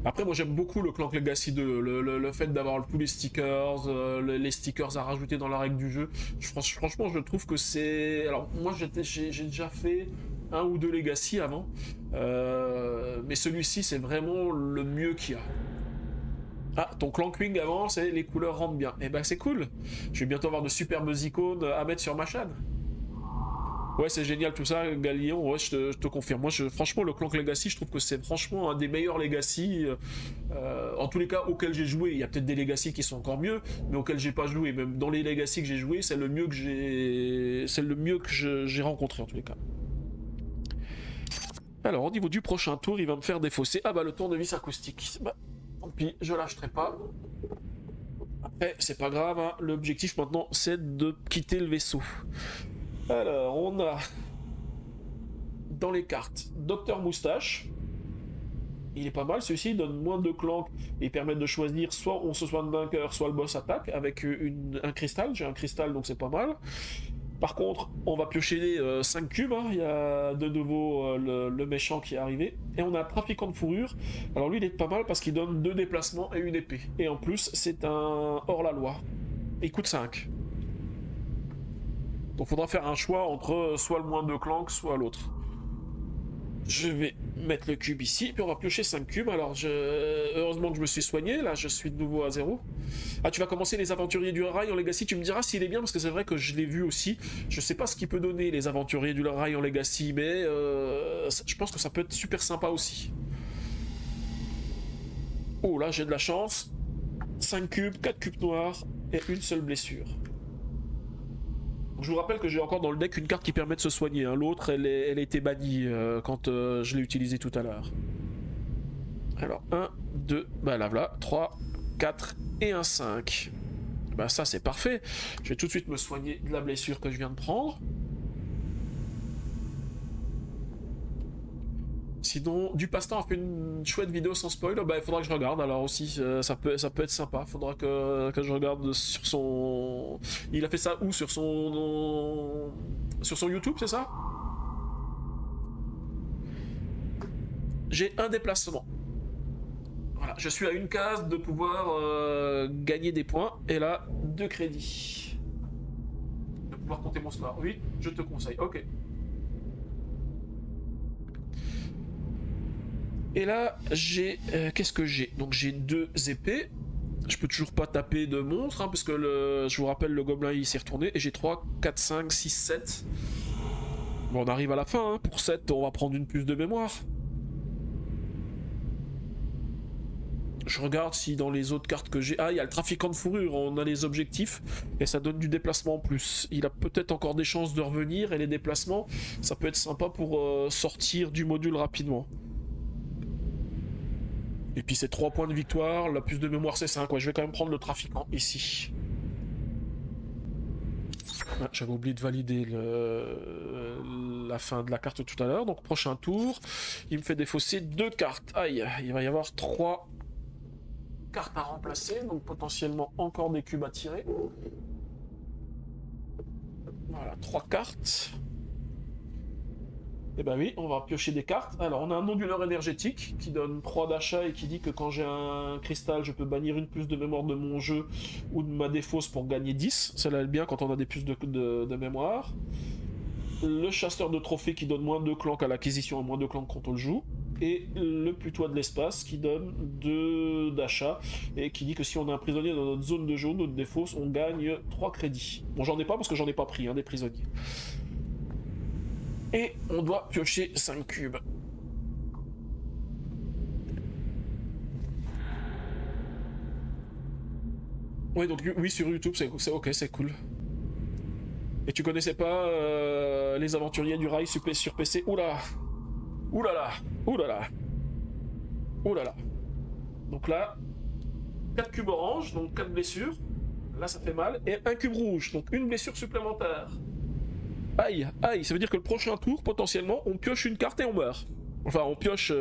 Après, moi j'aime beaucoup le Clank Legacy 2, le fait d'avoir tous les stickers, les stickers à rajouter dans la règle du jeu. Franchement, je trouve que c'est... Alors, moi j'ai déjà fait 1 ou 2 Legacy avant, mais celui-ci c'est vraiment le mieux qu'il y a. Ah, ton Clankwing avant, c'est les couleurs rentrent bien. Et ben c'est cool. Je vais bientôt avoir de superbes icônes à mettre sur ma chaîne. Ouais, c'est génial tout ça, Galion. Ouais, je te confirme. Moi, franchement, le Clank Legacy, je trouve que c'est franchement un des meilleurs Legacy. En tous les cas, auxquels j'ai joué. Il y a peut-être des Legacy qui sont encore mieux, mais auxquels j'ai pas joué. Même dans les Legacy que j'ai joué, c'est le mieux que j'ai rencontré en tous les cas. Alors, au niveau du prochain tour, il va me faire défausser. Ah bah, le tournevis acoustique. Bah, tant pis, je lâcherai pas. Après, c'est pas grave, hein. L'objectif maintenant, c'est de quitter le vaisseau. Alors, on a dans les cartes Docteur Moustache. Il est pas mal, celui-ci il donne moins de clank et permet de choisir soit on se soigne d'un cœur, soit le boss attaque avec un cristal. J'ai un cristal donc c'est pas mal. Par contre, on va piocher 5 cubes, hein. Il y a de nouveau le méchant qui est arrivé. Et on a un trafiquant de fourrure. Alors lui il est pas mal parce qu'il donne 2 déplacements et une épée. Et en plus c'est un hors-la-loi. Il coûte 5. Donc il faudra faire un choix entre soit le moins de clank, soit l'autre. Je vais mettre le cube ici, puis on va piocher 5 cubes. Alors heureusement que je me suis soigné, là je suis de nouveau à 0. Ah, tu vas commencer les aventuriers du rail en Legacy, tu me diras s'il est bien, parce que c'est vrai que je l'ai vu aussi. Je sais pas ce qu'il peut donner les aventuriers du rail en Legacy, mais je pense que ça peut être super sympa aussi. Oh là, j'ai de la chance. 5 cubes, 4 cubes noirs et une seule blessure. Je vous rappelle que j'ai encore dans le deck une carte qui permet de se soigner. Hein. L'autre, elle a été bannie quand je l'ai utilisée tout à l'heure. Alors, 1, 2, bah là, voilà, 3, 4 et un 5. Bah ça, c'est parfait. Je vais tout de suite me soigner de la blessure que je viens de prendre. Sinon, du passe-temps a fait une chouette vidéo sans spoil, bah, il faudra que je regarde, alors aussi, ça peut être sympa, faudra que je regarde sur son... Il a fait ça où? Sur son YouTube, c'est ça? J'ai un déplacement. Voilà, je suis à une case de pouvoir gagner des points, et là, 2 crédits. De pouvoir compter mon score. Oui, je te conseille, ok. Et là, j'ai... qu'est-ce que j'ai? Donc j'ai 2 épées. Je peux toujours pas taper de monstre, hein, parce que je vous rappelle, le gobelin il s'est retourné. Et j'ai 3, 4, 5, 6, 7. Bon, on arrive à la fin. Hein. Pour 7, on va prendre une plus de mémoire. Je regarde si dans les autres cartes que j'ai... Ah, il y a le trafiquant de fourrure, on a les objectifs. Et ça donne du déplacement en plus. Il a peut-être encore des chances de revenir. Et les déplacements, ça peut être sympa pour sortir du module rapidement. Et puis c'est 3 points de victoire, la plus de mémoire c'est 5, ouais, je vais quand même prendre le trafiquant ici. Ah, j'avais oublié de valider la fin de la carte tout à l'heure, donc prochain tour, il me fait défausser 2 cartes. Aïe, il va y avoir 3 cartes à remplacer, donc potentiellement encore des cubes à tirer. Voilà, 3 cartes. Eh ben oui, on va piocher des cartes. Alors, on a un onduleur énergétique qui donne 3 d'achat et qui dit que quand j'ai un cristal, je peux bannir une plus de mémoire de mon jeu ou de ma défausse pour gagner 10. Celle-là est bien quand on a des plus de mémoire. Le chasseur de trophées qui donne moins de clans qu'à l'acquisition et moins de clans quand on le joue. Et le putois de l'espace qui donne 2 d'achat et qui dit que si on a un prisonnier dans notre zone de jeu, notre défausse, on gagne 3 crédits. Bon, j'en ai pas parce que j'en ai pas pris, hein, des prisonniers. Et on doit piocher 5 cubes. Ouais, donc oui, sur YouTube, c'est ok, c'est cool. Et tu connaissais pas les aventuriers du rail sur PC? Oula! Oulala! Oulala! Oulala! Donc là, 4 cubes orange, donc 4 blessures. Là, ça fait mal. Et un cube rouge, donc une blessure supplémentaire. Aïe, aïe, ça veut dire que le prochain tour, potentiellement, on pioche une carte et on meurt. Enfin, on pioche...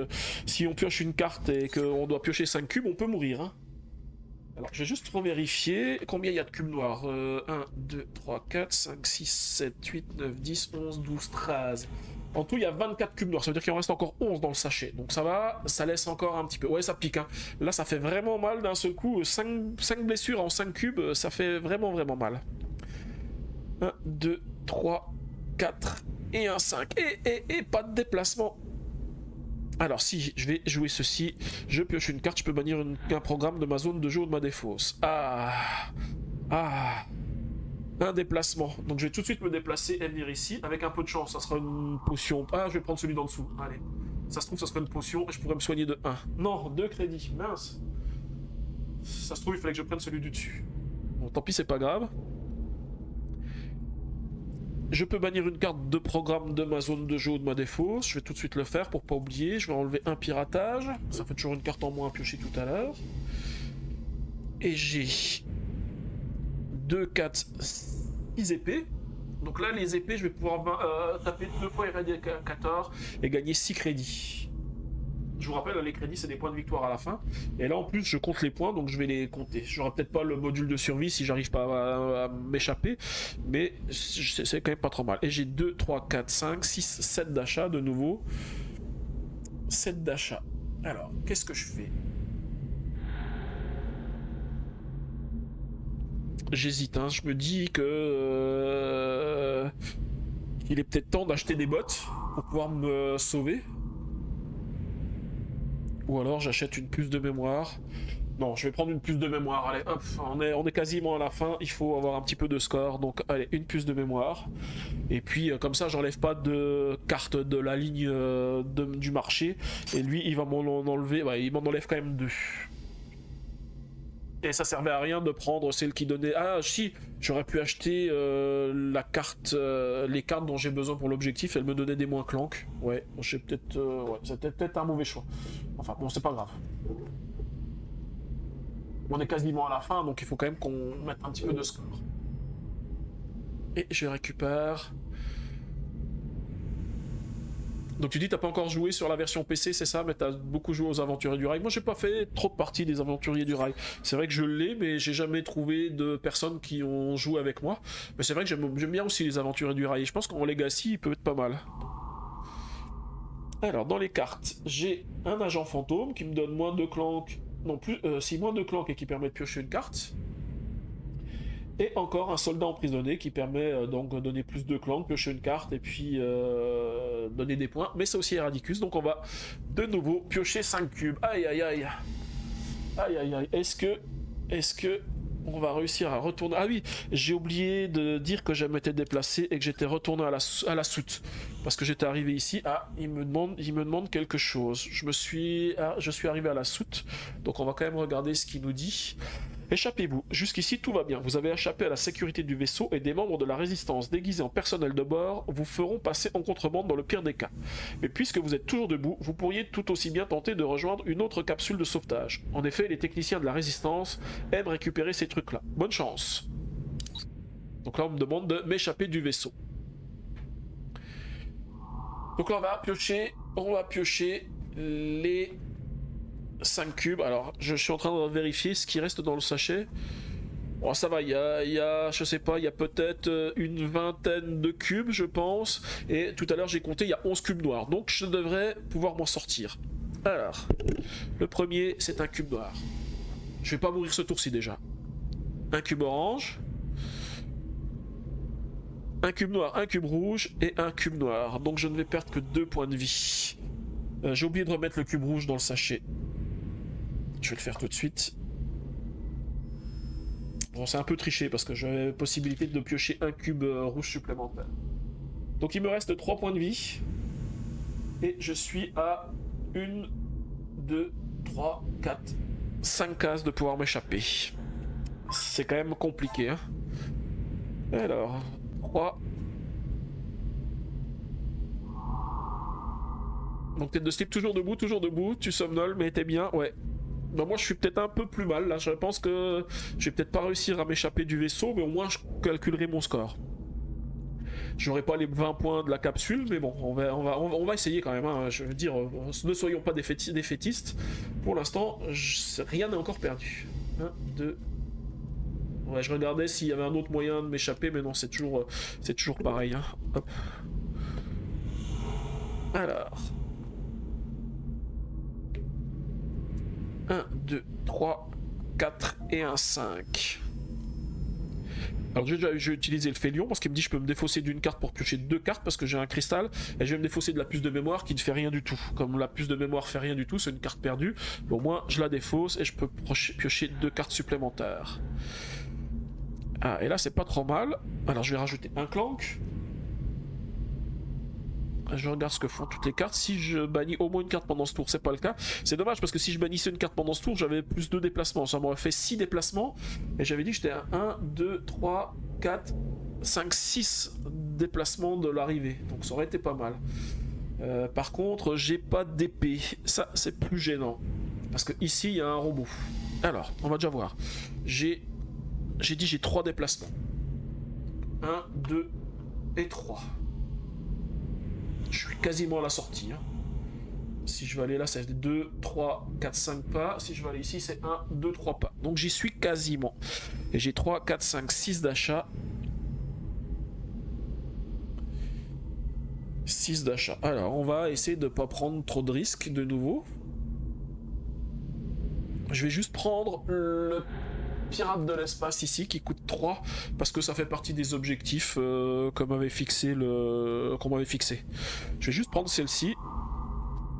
si on pioche une carte et qu'on doit piocher 5 cubes, on peut mourir. Hein. Alors, je vais juste revérifier combien il y a de cubes noirs. 1, 2, 3, 4, 5, 6, 7, 8, 9, 10, 11, 12, 13. En tout, il y a 24 cubes noirs. Ça veut dire qu'il en reste encore 11 dans le sachet. Donc ça va, ça laisse encore un petit peu... Ouais, ça pique. Hein. Là, ça fait vraiment mal d'un seul coup. 5 blessures en 5 cubes, ça fait vraiment, vraiment mal. 1, 2, 3... 4 et un 5 et pas de déplacement. Alors si je vais jouer ceci, je pioche une carte, je peux bannir un programme de ma zone de jeu ou de ma défausse. Un déplacement, donc je vais tout de suite me déplacer et venir ici avec un peu de chance, ça sera une potion. Ah, je vais prendre celui d'en dessous, allez, ça se trouve ça sera une potion et je pourrais me soigner de 1. Non, 2 crédits, mince. Ça se trouve il fallait que je prenne celui du dessus. Bon, tant pis, c'est pas grave. Je peux bannir une carte de programme de ma zone de jeu ou de ma défausse. Je vais tout de suite le faire pour pas oublier. Je vais enlever un piratage. Ça fait toujours une carte en moins à piocher tout à l'heure. Et j'ai 2, 4, 6 épées. Donc là, les épées, je vais pouvoir taper 2 points éradicateur et gagner 6 crédits. Je vous rappelle, les crédits, c'est des points de victoire à la fin. Et là, en plus, je compte les points, donc je vais les compter. J'aurai peut-être pas le module de survie si j'arrive pas à m'échapper, mais c'est quand même pas trop mal. Et j'ai 2, 3, 4, 5, 6, 7 d'achat de nouveau. 7 d'achat. Alors, qu'est-ce que je fais? J'hésite, hein. Je me dis que... il est peut-être temps d'acheter des bottes pour pouvoir me sauver. Ou alors j'achète une puce de mémoire. Non, je vais prendre une puce de mémoire. Allez, hop, on est quasiment à la fin. Il faut avoir un petit peu de score. Donc, allez, une puce de mémoire. Et puis, comme ça, j'enlève pas de carte de la ligne du marché. Et lui, il va m'en enlever. Bah, il m'en enlève quand même 2. Et ça servait à rien de prendre celle qui donnait... Ah si, j'aurais pu acheter la carte, les cartes dont j'ai besoin pour l'objectif, elle me donnait des moins clank. Ouais, j'ai peut-être... ouais, c'était peut-être un mauvais choix. Enfin bon, c'est pas grave. On est quasiment à la fin, donc il faut quand même qu'on mette un petit peu de score. Et je récupère... Donc tu dis t'as pas encore joué sur la version PC, c'est ça, mais t'as beaucoup joué aux Aventuriers du Rail. Moi j'ai pas fait trop de parties des Aventuriers du Rail. C'est vrai que je l'ai, mais j'ai jamais trouvé de personnes qui ont joué avec moi. Mais c'est vrai que j'aime bien aussi les Aventuriers du Rail. Je pense qu'en Legacy il peut être pas mal. Alors dans les cartes, j'ai un agent fantôme qui me donne moins de clank, non plus, si moins de clank et qui permet de piocher une carte. Et encore un soldat emprisonné qui permet donc de donner plus de clank, piocher une carte et puis donner des points. Mais c'est aussi Eradicus, donc on va de nouveau piocher 5 cubes. Aïe aïe aïe. Aïe aïe aïe. Est-ce que on va réussir à retourner... Ah oui, j'ai oublié de dire que je m'étais déplacé et que j'étais retourné à la soute. Parce que j'étais arrivé ici. Ah, il me demande quelque chose. Je suis arrivé à la soute. Donc on va quand même regarder ce qu'il nous dit. Échappez-vous. Jusqu'ici, tout va bien. Vous avez échappé à la sécurité du vaisseau et des membres de la résistance déguisés en personnel de bord vous feront passer en contrebande dans le pire des cas. Mais puisque vous êtes toujours debout, vous pourriez tout aussi bien tenter de rejoindre une autre capsule de sauvetage. En effet, les techniciens de la résistance aiment récupérer ces trucs-là. Bonne chance. Donc là, on me demande de m'échapper du vaisseau. Donc là, on va piocher les 5 cubes. Alors, je suis en train de vérifier ce qui reste dans le sachet. Bon, ça va, il y a, je sais pas, il y a peut-être une vingtaine de cubes, je pense. Et tout à l'heure, j'ai compté, il y a 11 cubes noirs. Donc, je devrais pouvoir m'en sortir. Alors, le premier, c'est un cube noir. Je vais pas mourir ce tour-ci déjà. Un cube orange. Un cube noir, un cube rouge et un cube noir. Donc, je ne vais perdre que 2 points de vie. J'ai oublié de remettre le cube rouge dans le sachet. Je vais le faire tout de suite. Bon, c'est un peu triché parce que j'avais la possibilité de piocher un cube rouge supplémentaire. Donc il me reste 3 points de vie. Et je suis à 1, 2, 3, 4, 5 cases de pouvoir m'échapper. C'est quand même compliqué, hein. Alors, 3. Donc tête de slip, toujours debout, tu somnoles, mais t'es bien, ouais. Ben moi je suis peut-être un peu plus mal là, je pense que je vais peut-être pas réussir à m'échapper du vaisseau, mais au moins je calculerai mon score. J'aurai pas les 20 points de la capsule, mais bon, on va essayer quand même, hein. Je veux dire, ne soyons pas défaitistes. Pour l'instant, rien n'est encore perdu. 1, 2... Ouais, je regardais s'il y avait un autre moyen de m'échapper, mais non, c'est toujours pareil, hein. Hop. Alors... 1, 2, 3, 4 et un 5. Alors je vais utiliser le Félion parce qu'il me dit que je peux me défausser d'une carte pour piocher 2 cartes parce que j'ai un cristal et je vais me défausser de la puce de mémoire qui ne fait rien du tout. Comme la puce de mémoire fait rien du tout, c'est une carte perdue. Au moins je la défausse et je peux piocher 2 cartes supplémentaires. Ah, et là c'est pas trop mal. Alors je vais rajouter un clank. Je regarde ce que font toutes les cartes. Si je bannis au moins une carte pendant ce tour, c'est pas le cas. C'est dommage parce que si je bannissais une carte pendant ce tour, j'avais plus de déplacements. Ça m'aurait fait 6 déplacements. Et j'avais dit que j'étais à 1, 2, 3, 4, 5, 6 déplacements de l'arrivée. Donc ça aurait été pas mal. Par contre, j'ai pas d'épée. Ça, c'est plus gênant. Parce que ici, il y a un robot. Alors, on va déjà voir. J'ai dit j'ai 3 déplacements. 1, 2 et 3. Je suis quasiment à la sortie. Hein. Si je vais aller là, c'est 2, 3, 4, 5 pas. Si je vais aller ici, c'est 1, 2, 3 pas. Donc j'y suis quasiment. Et j'ai 3, 4, 5, 6 d'achat. 6 d'achat. Alors, on va essayer de ne pas prendre trop de risques de nouveau. Je vais juste prendre le pirate de l'espace ici qui coûte 3 parce que ça fait partie des objectifs qu'on m'avait fixé. Je vais juste prendre celle-ci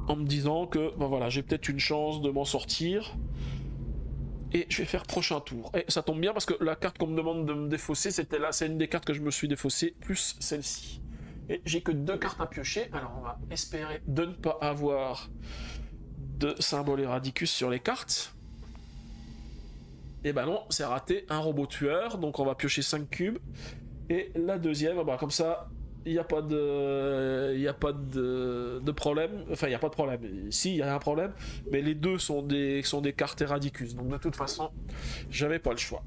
en me disant que ben voilà, j'ai peut-être une chance de m'en sortir et je vais faire prochain tour. Et ça tombe bien parce que la carte qu'on me demande de me défausser, c'était là, c'est une des cartes que je me suis défaussé plus celle-ci. Et j'ai que 2 cartes à piocher, alors on va espérer de ne pas avoir de symbole Eradicus sur les cartes. Et ben non, c'est raté, un robot tueur, donc on va piocher 5 cubes. Et la deuxième, bah comme ça, il n'y a pas de problème. Enfin, il n'y a pas de problème. Si, il y a un problème, mais les deux sont des cartes Eradicus. Donc de toute façon, j'avais pas le choix.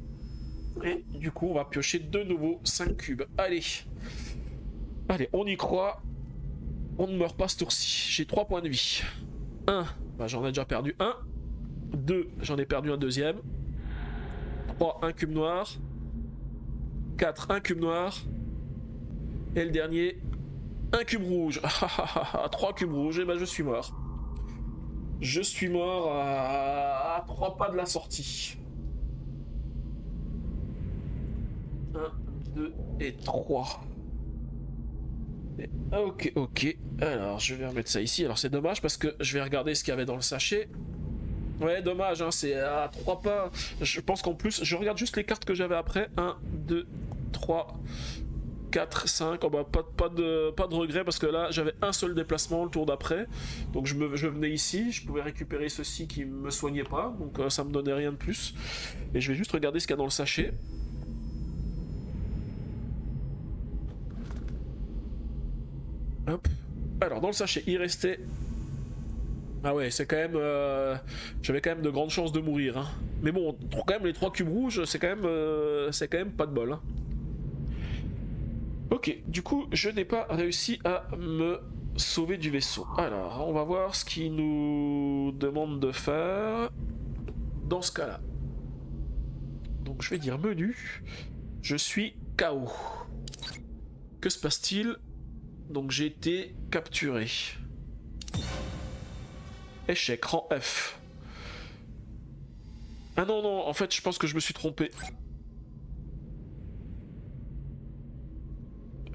Et du coup, on va piocher de nouveau 5 cubes. Allez. Allez, on y croit. On ne meurt pas ce tour-ci. J'ai 3 points de vie. 1, bah, j'en ai déjà perdu un. 2, j'en ai perdu un deuxième. 3, un cube noir. 4, un cube noir. Et le dernier, un cube rouge. 3 cubes rouges, et ben je suis mort. Je suis mort à 3 pas de la sortie. 1, 2 et 3. Ok. Alors, je vais remettre ça ici. Alors, c'est dommage parce que je vais regarder ce qu'il y avait dans le sachet. Ouais, dommage, hein, c'est à 3 pas. Je pense qu'en plus, je regarde juste les cartes que j'avais après. 1, 2, 3, 4, 5. Oh bah, pas de regret parce que là, j'avais un seul déplacement le tour d'après. Donc, je venais ici. Je pouvais récupérer ceci qui me soignait pas. Donc, ça me donnait rien de plus. Et je vais juste regarder ce qu'il y a dans le sachet. Hop. Alors, dans le sachet, il restait... Ah ouais, c'est quand même... J'avais quand même de grandes chances de mourir. Hein. Mais bon, quand même, les 3 cubes rouges, c'est quand même pas de bol. Hein. Ok, du coup, je n'ai pas réussi à me sauver du vaisseau. Alors, on va voir ce qu'il nous demande de faire dans ce cas-là. Donc, je vais dire menu. Je suis KO. Que se passe-t-il? Donc, j'ai été capturé. Échec, rang F. Ah non, en fait, je pense que je me suis trompé.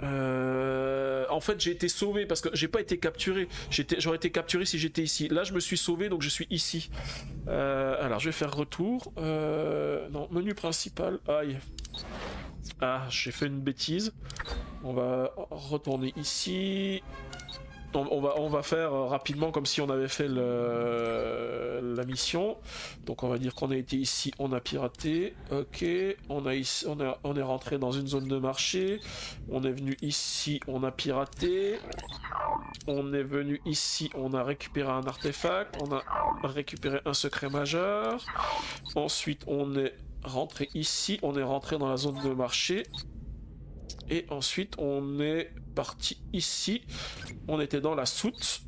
En fait, j'ai été sauvé parce que j'ai pas été capturé. J'aurais été capturé si j'étais ici. Là, je me suis sauvé, donc je suis ici. Alors, je vais faire retour. Non, menu principal. Aïe. Ah, j'ai fait une bêtise. On va retourner ici. On va faire rapidement comme si on avait fait la mission. Donc on va dire qu'on a été ici, on a piraté. Ok, on est rentré dans une zone de marché. On est venu ici, on a piraté. On est venu ici, on a récupéré un artefact. On a récupéré un secret majeur. Ensuite on est rentré ici, on est rentré dans la zone de marché. Et ensuite, on est parti ici. On était dans la soute.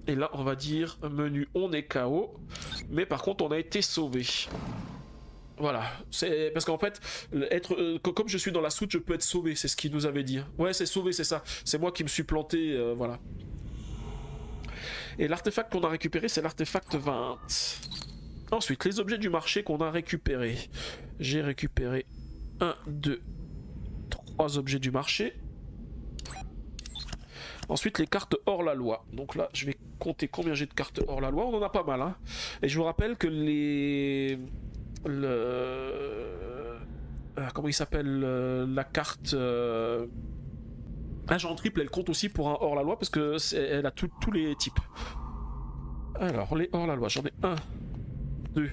Et là, on va dire menu, on est KO. Mais par contre, on a été sauvé. Voilà. C'est parce qu'en fait, comme je suis dans la soute, je peux être sauvé. C'est ce qu'il nous avait dit. Ouais, c'est sauvé, c'est ça. C'est moi qui me suis planté. Voilà. Et l'artefact qu'on a récupéré, c'est l'artefact 20. Ensuite, les objets du marché qu'on a récupérés. J'ai récupéré 1, 2, 3 objets du marché. Ensuite, les cartes hors la loi. Donc là, je vais compter combien j'ai de cartes hors la loi. On en a pas mal. Hein. Et je vous rappelle que comment il s'appelle la carte agent triple, elle compte aussi pour un hors la loi parce que elle a tous les types. Alors, les hors la loi, j'en ai 1, 2,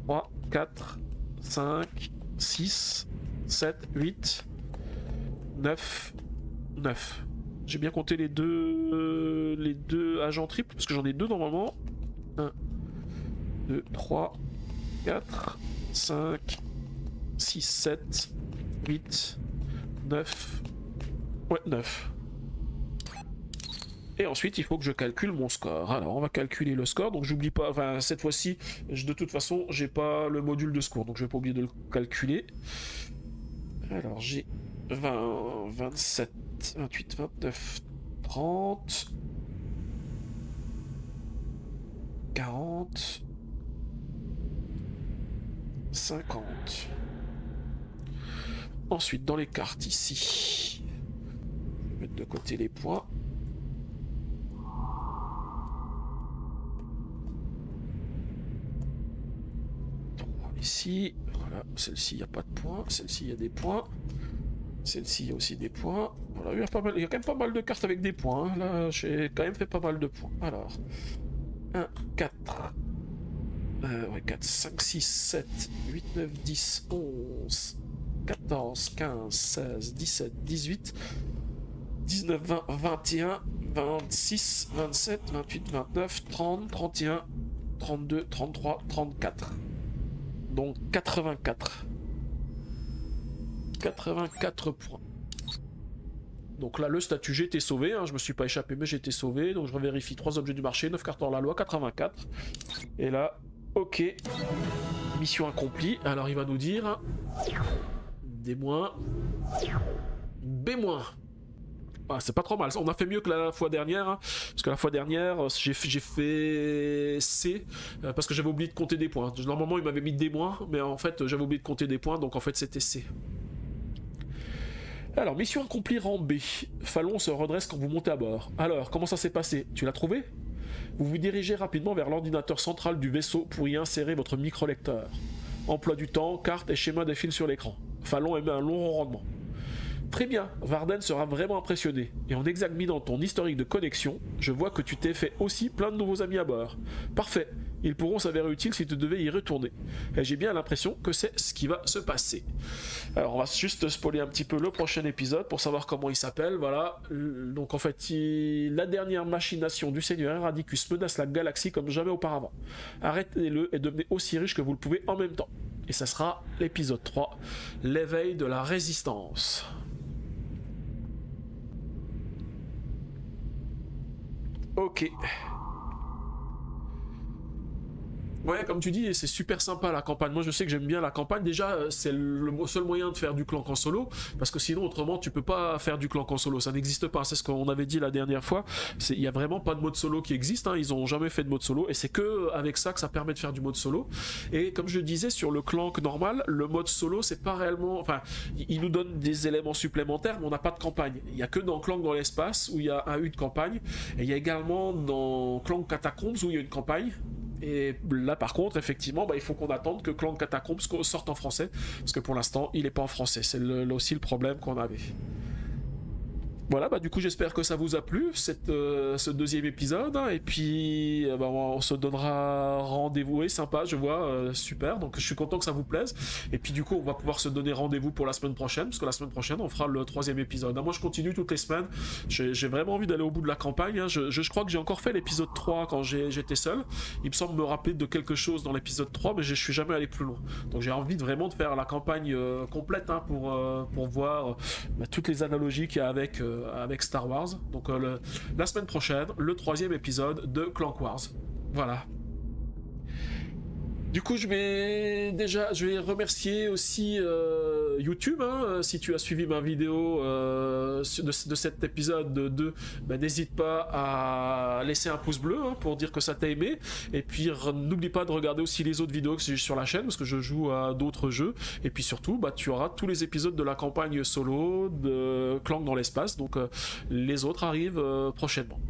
3, 4, 5, 6, 7, 8, 9. J'ai bien compté les deux agents triples, parce que j'en ai 2 normalement. 1, 2, 3, 4, 5, 6, 7, 8, 9. Ouais, 9. Et ensuite, il faut que je calcule mon score. Alors, on va calculer le score. Donc, j'oublie pas. Enfin, cette fois-ci, de toute façon, j'ai pas le module de secours. Donc, je vais pas oublier de le calculer. Alors, j'ai 20, 27, 28, 29, 30, 40, 50. Ensuite, dans les cartes ici, je vais mettre de côté les points. Ici, voilà, celle-ci, il n'y a pas de points. Celle-ci, il y a des points. Celle-ci, il y a aussi des points. Voilà, il y a quand même pas mal de cartes avec des points. Hein. Là, j'ai quand même fait pas mal de points. Alors, 1, 4, Ouais, 4, 5, 6, 7, 8, 9, 10, 11, 14, 15, 16, 17, 18, 19, 20, 21, 26, 27, 28, 29, 30, 31, 32, 33, 34. Donc 84. 84 points. Donc là, le statut, j'ai été sauvé, hein, je me suis pas échappé, mais j'ai été sauvé. Donc je revérifie 3 objets du marché, 9 cartes hors la loi, 84. Et là, ok. Mission accomplie. Alors il va nous dire... D-, B-. Ah, c'est pas trop mal, on a fait mieux que la fois dernière, hein, parce que la fois dernière, j'ai fait C, parce que j'avais oublié de compter des points. Normalement, il m'avait mis D-, mais en fait, j'avais oublié de compter des points, donc en fait, c'était C. Alors, mission accomplie rang B. Falon se redresse quand vous montez à bord. Alors, comment ça s'est passé? Tu l'as trouvé? Vous vous dirigez rapidement vers l'ordinateur central du vaisseau pour y insérer votre micro-lecteur. Emploi du temps, carte et schéma défilent sur l'écran. Falon émet un long rendement. Très bien, Varden sera vraiment impressionné. Et en examinant ton historique de connexion, je vois que tu t'es fait aussi plein de nouveaux amis à bord. Parfait, ils pourront s'avérer utiles si tu devais y retourner. Et j'ai bien l'impression que c'est ce qui va se passer. Alors on va juste spoiler un petit peu le prochain épisode pour savoir comment il s'appelle. Voilà, donc en fait, la dernière machination du Seigneur Eradicus menace la galaxie comme jamais auparavant. Arrêtez-le et devenez aussi riche que vous le pouvez en même temps. Et ça sera l'épisode 3, l'éveil de la résistance. Ok. Ouais, comme tu dis, c'est super sympa la campagne. Moi, je sais que j'aime bien la campagne. Déjà, c'est le seul moyen de faire du clank en solo, parce que sinon, autrement, tu peux pas faire du clank en solo. Ça n'existe pas. C'est ce qu'on avait dit la dernière fois. Il y a vraiment pas de mode solo qui existe. Hein. Ils ont jamais fait de mode solo, et c'est que avec ça que ça permet de faire du mode solo. Et comme je disais sur le clank normal, le mode solo, c'est pas réellement. Enfin, il nous donne des éléments supplémentaires, mais on n'a pas de campagne. Il y a que dans Clank dans l'espace où il y a une campagne, et il y a également dans Clank Catacombs où il y a une campagne. Et là par contre effectivement il faut qu'on attende que Clank Catacombs sorte en français, parce que pour l'instant il n'est pas en français, c'est aussi le problème qu'on avait. Voilà, du coup j'espère que ça vous a plu, ce deuxième épisode, hein, et puis on se donnera rendez-vous, et sympa, je vois, super, donc je suis content que ça vous plaise, et puis du coup on va pouvoir se donner rendez-vous pour la semaine prochaine, parce que la semaine prochaine on fera le 3e épisode. Moi je continue toutes les semaines, j'ai vraiment envie d'aller au bout de la campagne, hein. Je crois que j'ai encore fait l'épisode 3 quand j'étais seul, il me semble me rappeler de quelque chose dans l'épisode 3, mais je suis jamais allé plus loin, donc j'ai envie vraiment de faire la campagne complète, hein, pour voir toutes les analogies qu'il y a avec Star Wars. Donc la semaine prochaine, le 3e épisode de Clank Wars. Voilà. Du coup, je vais remercier aussi YouTube, hein, si tu as suivi ma vidéo de cet épisode 2, n'hésite pas à laisser un pouce bleu, hein, pour dire que ça t'a aimé, et puis n'oublie pas de regarder aussi les autres vidéos que j'ai sur la chaîne, parce que je joue à d'autres jeux, et puis surtout, tu auras tous les épisodes de la campagne solo de Clank dans l'espace, donc les autres arrivent prochainement.